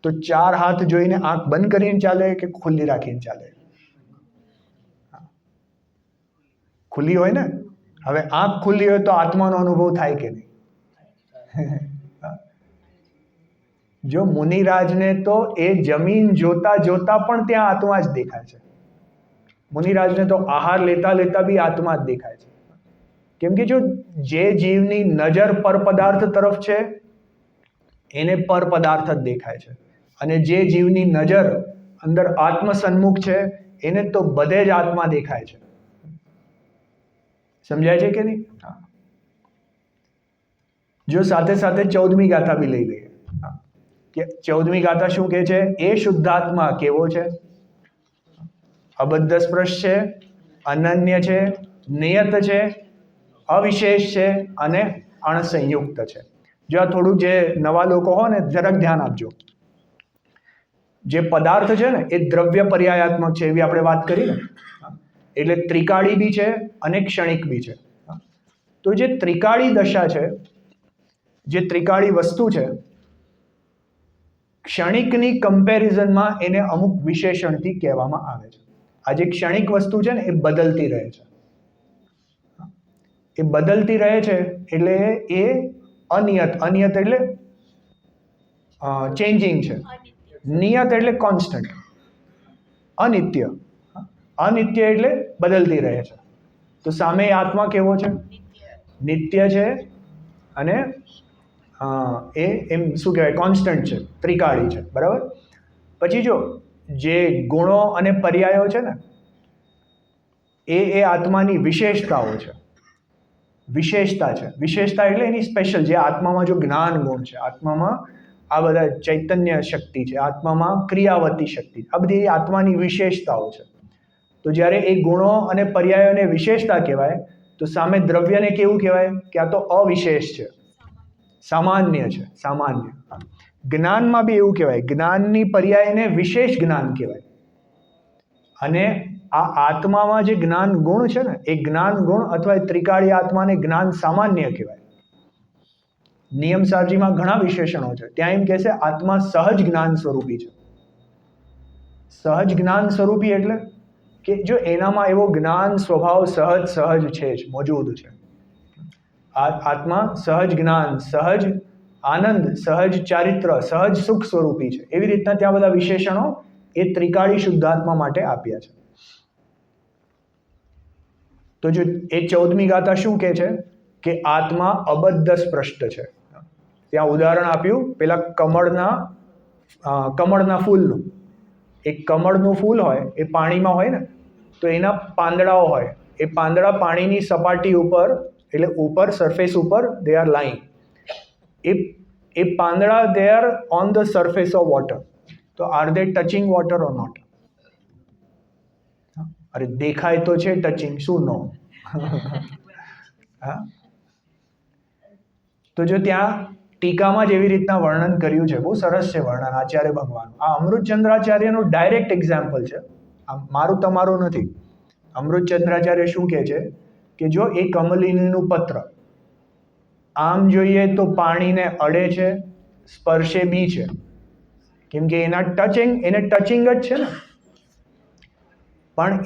તો 4 હાથ જોઈને આંખ બંધ કરીને ચાલે કે ખુલ્લી રાખીને ચાલે? ખુલ્લી હોય ને. હવે આંખ ખુલ્લી હોય તો આત્માનો અનુભવ થાય કે નહીં? જો મુનિરાજને તો એ જમીન જોતા જોતા પણ ત્યાં આત્મા જ દેખાય છે. મુનિરાજને તો આહાર લેતા લેતા બી આત્મા જ દેખાય છે. કેમ કે જો જે જીવની નજર પર પદાર્થ તરફ છે એને પર પદાર્થ જ દેખાય છે, અને જે જીવની નજર અંદર આત્મ સન્મુખ છે એને તો બધે જ આત્મા દેખાય છે. સમજાય છે કે નહીં? જો સાથે સાથે 14મી ગાથા બી લઈ લઈએ કે 14મી ગાથા શું કહે છે? એ શુદ્ધાત્મા કેવો છે? અબદ્ધ સ્પર્શ છે, અનન્ય છે, નિયત છે, અવિશેષ છે અને અણસંયુક્ત છે. જો આ થોડું જે નવા લોકો હોય ને જરાક ધ્યાન આપજો. જે પદાર્થ છે ને એ દ્રવ્ય પર્યાયાત્મક છે એવી આપણે વાત કરી ને, એટલે ત્રિકાળી બી છે અને ક્ષણિક બી છે. તો જે ત્રિકાળી દશા છે, જે ત્રિકાળી વસ્તુ છે, ક્ષણિકની કમ્પેરિઝનમાં એને અમુક વિશેષણથી કહેવામાં આવે છે. આ જે ક્ષણિક વસ્તુ છે ને એ બદલતી રહે છે. એ બદલતી રહે છે એટલે એ અનિયત. અનિયત એટલે ચેન્જિંગ છે. નિયત એટલે કોન્સ્ટન્ટ. અનિત્ય. અનિત્ય એટલે બદલતી રહે છે. તો સામે આત્મા કેવો છે? નિત્ય છે અને એ એમ શું કહેવાય, કોન્સ્ટન્ટ છે, ત્રિકાળી છે. બરાબર. પછી જો જે ગુણો અને પર્યાયો છે ને એ આત્માની વિશેષતાઓ છે. વિશેષતા છે. વિશેષતા એટલે એની સ્પેશિયલ, જે આત્મામાં જો જ્ઞાન ગુણ છે, આત્મામાં આ બધા ચૈતન્ય શક્તિ છે, આત્મામાં ક્રિયાવતી શક્તિ, આ બધી આત્માની વિશેષતાઓ છે. તો જ્યારે એ ગુણો અને પર્યાયોને વિશેષતા કહેવાય, તો સામે દ્રવ્યને કેવું કહેવાય? કે આ તો અવિશેષ છે, સામાન્ય છે. સામાન્ય. જ્ઞાનમાં બી એવું કહેવાય, જ્ઞાનની પર્યાયને વિશેષ જ્ઞાન કહેવાય. અને આ આત્મામાં જે જ્ઞાન ગુણ છે ને એ જ્ઞાન ગુણ અથવા ત્રિકાળી આત્માને જ્ઞાન સામાન્ય કહેવાય. નિયમ સારજીમાં ઘણા વિશેષણો છે. ત્યાં એમ કહે છે આત્મા સહજ જ્ઞાન સ્વરૂપી છે. સહજ જ્ઞાન સ્વરૂપી એટલે કે જો એનામાં એવો જ્ઞાન સ્વભાવ સહજ છે જ, મોજૂદ છે. આત્મા સહજ જ્ઞાન, સહજ આનંદ, સહજ ચારિત્ર, સહજ સુખ સ્વરૂપી છે. એવી રીતના ત્યાં બધા વિશેષણો એ ત્રિકાળી શુદ્ધાત્મા માટે આપ્યા છે. તો જો એ 14મી ગાથા શું કહે છે? કે આત્મા અબદ્ધ સ્પૃષ્ટ છે. ત્યાં ઉદાહરણ આપ્યું પેલા કમળના ફૂલનું. એક કમળનું ફૂલ હોય એ પાણીમાં હોય ને, તો એના પાંદડાઓ હોય. એ પાંદડા પાણીની સપાટી ઉપર, એટલે ઉપર સરફેસ ઉપર દે આર લાઈંગ. એ પાંદડા they are on the surface of water. તો are they touching water or not? અરે દેખાય તો છે ટચિંગ, શું નો? હા. તો જો ત્યાં ટીકામાં જ એવી રીતના વર્ણન કર્યું છે, બહુ સરસ છે વર્ણન આચાર્ય ભગવાન. આ અમૃતચંદ્રાચાર્યનું ડાયરેક્ટ એક્ઝામ્પલ છે, મારું તમારું નથી. અમૃતચંદ્રાચાર્ય શું કહે છે કે જો એ કમલિનીનું પત્ર આમ જોઈએ તો પાણીને અડે છે, સ્પર્શે બી છે, કેમ કે એને ટચિંગ જ છે ને. પણ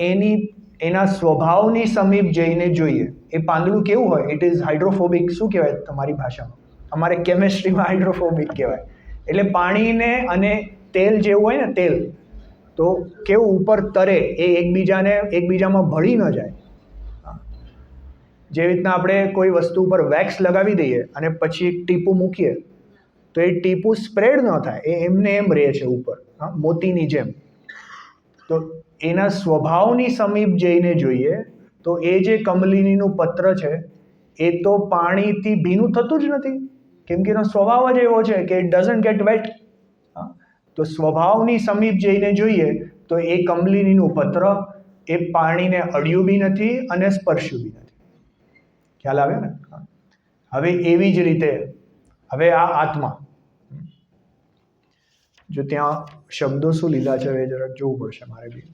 એના સ્વભાવની સમીપ જઈને જોઈએ. એ પાંદડું કેવું હોય? It is hydrophobic. શું કહેવાય તમારી ભાષામાં? અમારે કેમેસ્ટ્રીમાં હાઇડ્રોફોબિક કહેવાય. એટલે પાણીને અને તેલ જેવું હોય ને, તેલ તો કેવું ઉપર તરે, એ એકબીજામાં ભળી ન જાય. જેવી રીતના આપણે કોઈ વસ્તુ ઉપર વેક્સ લગાવી દઈએ અને પછી એક ટીપું મૂકીએ તો એ ટીપું સ્પ્રેડ ન થાય, એ એમને એમ રહે છે ઉપર, મોતીની જેમ. તો એના સ્વભાવની સમીપ જઈને જોઈએ તો એ જે કમલિનીનું પત્ર છે એ તો પાણીથી ભીનું થતું જ નથી, કેમ કે એનો સ્વભાવ જ એવો છે કે ઇટ ડઝન્ટ ગેટ વેટ. તો સ્વભાવની સમીપ જઈને જોઈએ તો એ કમલિનીનું પત્ર એ પાણીને અડ્યું બી નથી અને સ્પર્શ્યું બી નથી. ખ્યાલ આવે ને? હવે એવી જ રીતે હવે આ આત્મા, જો ત્યાં શબ્દો શું લીધા છે એ જરાક જોવું પડશે મારે બી.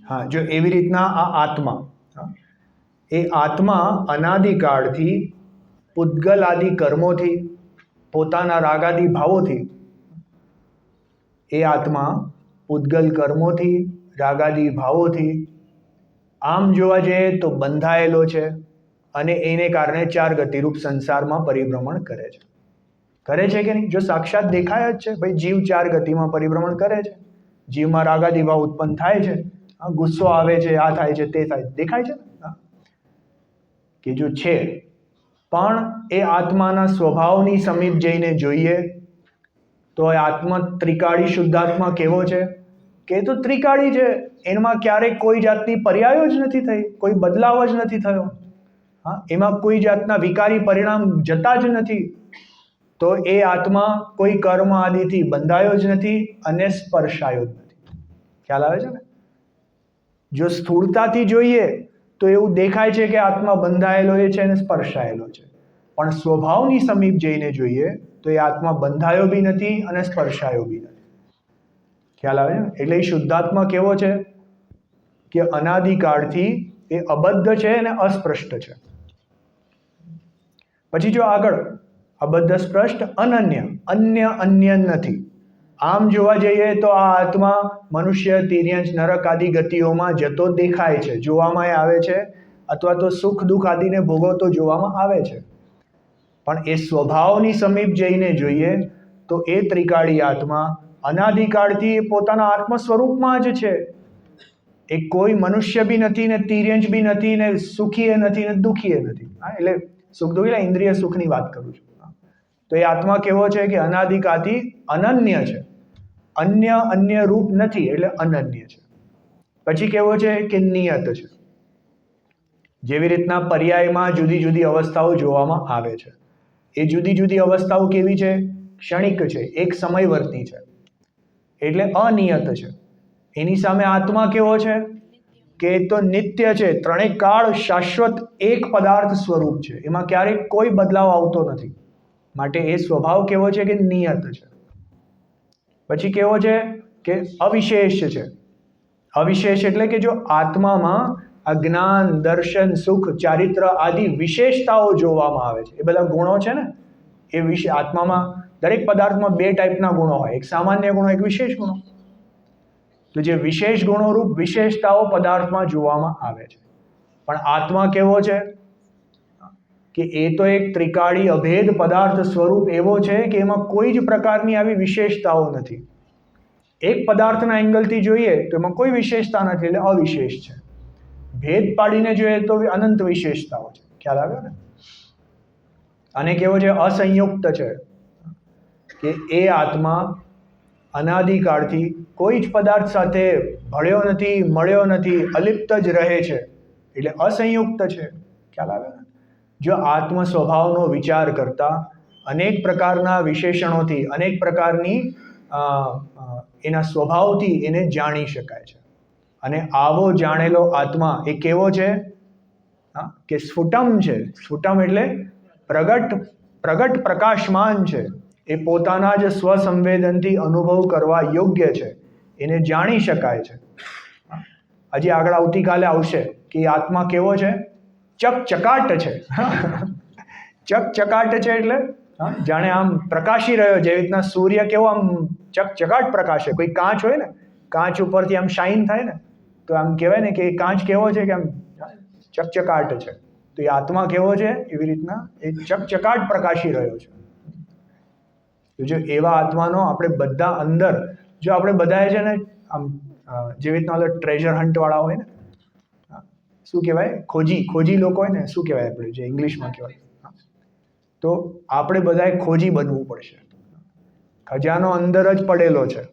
હા, જો એવી રીતના આ આત્મા, એ આત્મા અનાદિકાળથી પૂતગલ કર્મોથી, પોતાના રાગાદી ભાવોથી, એ આત્મા પૂતગલ કર્મોથી, રાગાદી ભાવોથી આમ જોવા જઈએ તો બંધાયેલો છે અને એને કારણે ચાર ગતિરૂપ સંસારમાં પરિભ્રમણ કરે છે. કરે છે કે નહીં? જો સાક્ષાત દેખાય જ છે ભાઈ, જીવ ચાર ગતિમાં પરિભ્રમણ કરે છે, જીવમાં રાગાદી ભાવ ઉત્પન્ન થાય છે, ગુસ્સો આવે છે, આ થાય છે, તે થાય, દેખાય છે ને કે જો છે. પણ એ આત્માના સ્વભાવની સમીપ જઈને જોઈએ તો એ આત્મા ત્રિકાળી શુદ્ધાત્મા કેવો છે કે તો ત્રિકાળી છે, એમાં ક્યારેક કોઈ જાતની પર્યાયો જ નથી થઈ, કોઈ બદલાવ જ નથી થયો, એમાં કોઈ જાતના વિકારી પરિણામ જતા જ નથી. તો એ આત્મા કોઈ કર્મ આદિથી બંધાયો જ નથી અને સ્પર્શાયો જ નથી. ખ્યાલ આવે છે ને? જો સ્થૂળતાથી જોઈએ તો એવું દેખાય છે કે આત્મા બંધાયેલો છે અને સ્પર્શાયેલો છે, પણ સ્વભાવની સમીપ જઈને જોઈએ તો એ આત્મા બંધાયો બી નથી અને સ્પર્શાયો બી નથી. ખ્યાલ આવે છે? એટલે એ શુદ્ધાત્મા કેવો છે કે અનાદિકાળથી એ અબદ્ધ છે અને અસ્પૃષ્ટ છે. પછી જો આગળ અબદ્ધ, સ્પષ્ટ, અન્ય નથી. આમ જોવા જઈએ તો આ આત્મા મનુષ્ય, તિર્યંશ, નરક આદિ ગતિઓમાં જતો દેખાય છે, જોવામાં આવે છે, અથવા તો સુખ દુઃખ આદિને ભોગવતો જોવામાં આવે છે. પણ એ સ્વભાવની સમીપ જઈને જોઈએ તો એ ત્રિકાળી આત્મા અનાદિકાળથી પોતાના આત્મ સ્વરૂપમાં જ છે. એ કોઈ મનુષ્ય બી નથી ને તિર્યંશ બી નથી ને સુખી નથી ને દુઃખી નથી. એટલે સુખ દુઃખ એટલે ઇન્દ્રિય સુખની વાત કરું છું. તો એ આત્મા કેવો છે કે અનાદિકાળથી અનન્ય છે, અન્ય રૂપ નથી એટલે અનન્ય છે. પછી કેવો છે કે નિયત છે. જેવી રીતના પર્યાયમાં જુદી જુદી અવસ્થાઓ જોવામાં આવે છે, એ જુદી જુદી અવસ્થાઓ કેવી છે? ક્ષણિક છે, એક સમયવર્તી છે, એટલે અનિયત છે. એની સામે આત્મા કેવો છે કે તો નિત્ય છે, ત્રણેય કાળ શાશ્વત એક પદાર્થ સ્વરૂપ છે, એમાં ક્યારેક કોઈ બદલાવ આવતો નથી. માટે એ સ્વભાવ કેવો છે કે નિયત છે. પછી કેવો છે કે અવિશેષ છે. અવિશેષ એટલે કે જો આત્મામાં આ જ્ઞાન, દર્શન, સુખ, ચારિત્ર આદિ વિશેષતાઓ જોવામાં આવે છે, એ બધા ગુણો છે ને, એ વિશે આત્મામાં દરેક પદાર્થમાં બે ટાઈપના ગુણો હોય, એક સામાન્ય ગુણો, એક વિશેષ ગુણો. તો જે વિશેષ ગુણોરૂપ વિશેષતાઓ પદાર્થમાં જોવામાં આવે છે. પણ આત્મા કેવો છે કે એ તો એક ત્રિકાળી અભેદ પદાર્થ સ્વરૂપ એવો છે કે એમાં કોઈ જ પ્રકારની આવી વિશેષતાઓ નથી. એક પદાર્થના એંગલથી જોઈએ તો એમાં કોઈ વિશેષતા નથી એટલે અવિશેષ છે. ભેદ પાડીને જોઈએ તો અનંત વિશેષતાઓ છે. ખ્યાલ આવ્યો ને? અને કેવો છે? અસંયુક્ત છે, કે એ આત્મા અનાદિકાળથી કોઈ જ પદાર્થ સાથે ભળ્યો નથી, મળ્યો નથી, અલિપ્ત જ રહે છે, એટલે અસંયુક્ત છે. ખ્યાલ આવે ને? જો આત્મ સ્વભાવનો વિચાર કરતા અનેક પ્રકારના વિશેષણોથી, અનેક પ્રકારની એના સ્વભાવથી એને જાણી શકાય છે. અને આવો જાણેલો આત્મા એ કેવો છે કે સ્ફુટમ છે. સ્ફુટમ એટલે પ્રગટ પ્રકાશમાન છે. એ પોતાના જ સ્વસંવેદનથી અનુભવ કરવા યોગ્ય છે, એને જાણી શકાય છે. હજી આગળ આવતીકાલે આવશે કે એ આત્મા કેવો છે? ચકચકાટ છે. ચકચકાટ છે એટલે જાણે આમ પ્રકાશી રહ્યો, જેવી રીતના સૂર્ય કેવો આમ ચકચકાટ પ્રકાશે. કોઈ કાચ હોય ને, કાચ ઉપરથી આમ શાઇન થાય ને, તો આમ કહેવાય ને કે કાચ કેવો છે કે આમ ચકચકાટ છે. તો એ આત્મા કેવો છે? એવી રીતના એ ચકચકાટ પ્રકાશી રહ્યો છે. તો જો એવા આત્માનો આપણે બધા અંદર, જો આપણે બધાએ છે ને આમ જેવી રીતના ટ્રેઝર હન્ટ વાળા હોય ને, શું કહેવાય, ખોજી લોકો હોય ને, શું કહેવાય આપણે જે ઇંગ્લિશમાં કહેવાય, તો આપણે બધાએ ખોજી બનવું પડશે. ખજાનો અંદર જ પડેલો છે,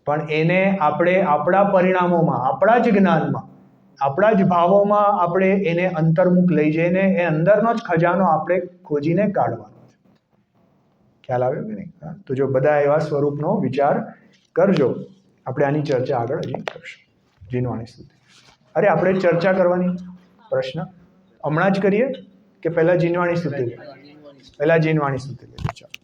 પણ એને આપણે આપણા પરિણામોમાં, આપણા જ જ્ઞાનમાં, આપણા જ ભાવોમાં આપણે એને અંતર્મુખ લઈ જઈને એ અંદરનો જ ખજાનો આપણે ખોજીને કાઢવાનો છે. ખ્યાલ આવ્યો કે નહીં? તો જો બધા એવા સ્વરૂપનો વિચાર કરજો. આપણે આની ચર્ચા આગળ હજી કરશું. જીનવાણી સ્તુતિ. અરે આપણે ચર્ચા કરવાની પ્રશ્ન હમણાં જ કરીએ કે પહેલા જીનવાણી સ્તુતિ? પહેલા જીનવાણી સ્તુતિ. ચાલો.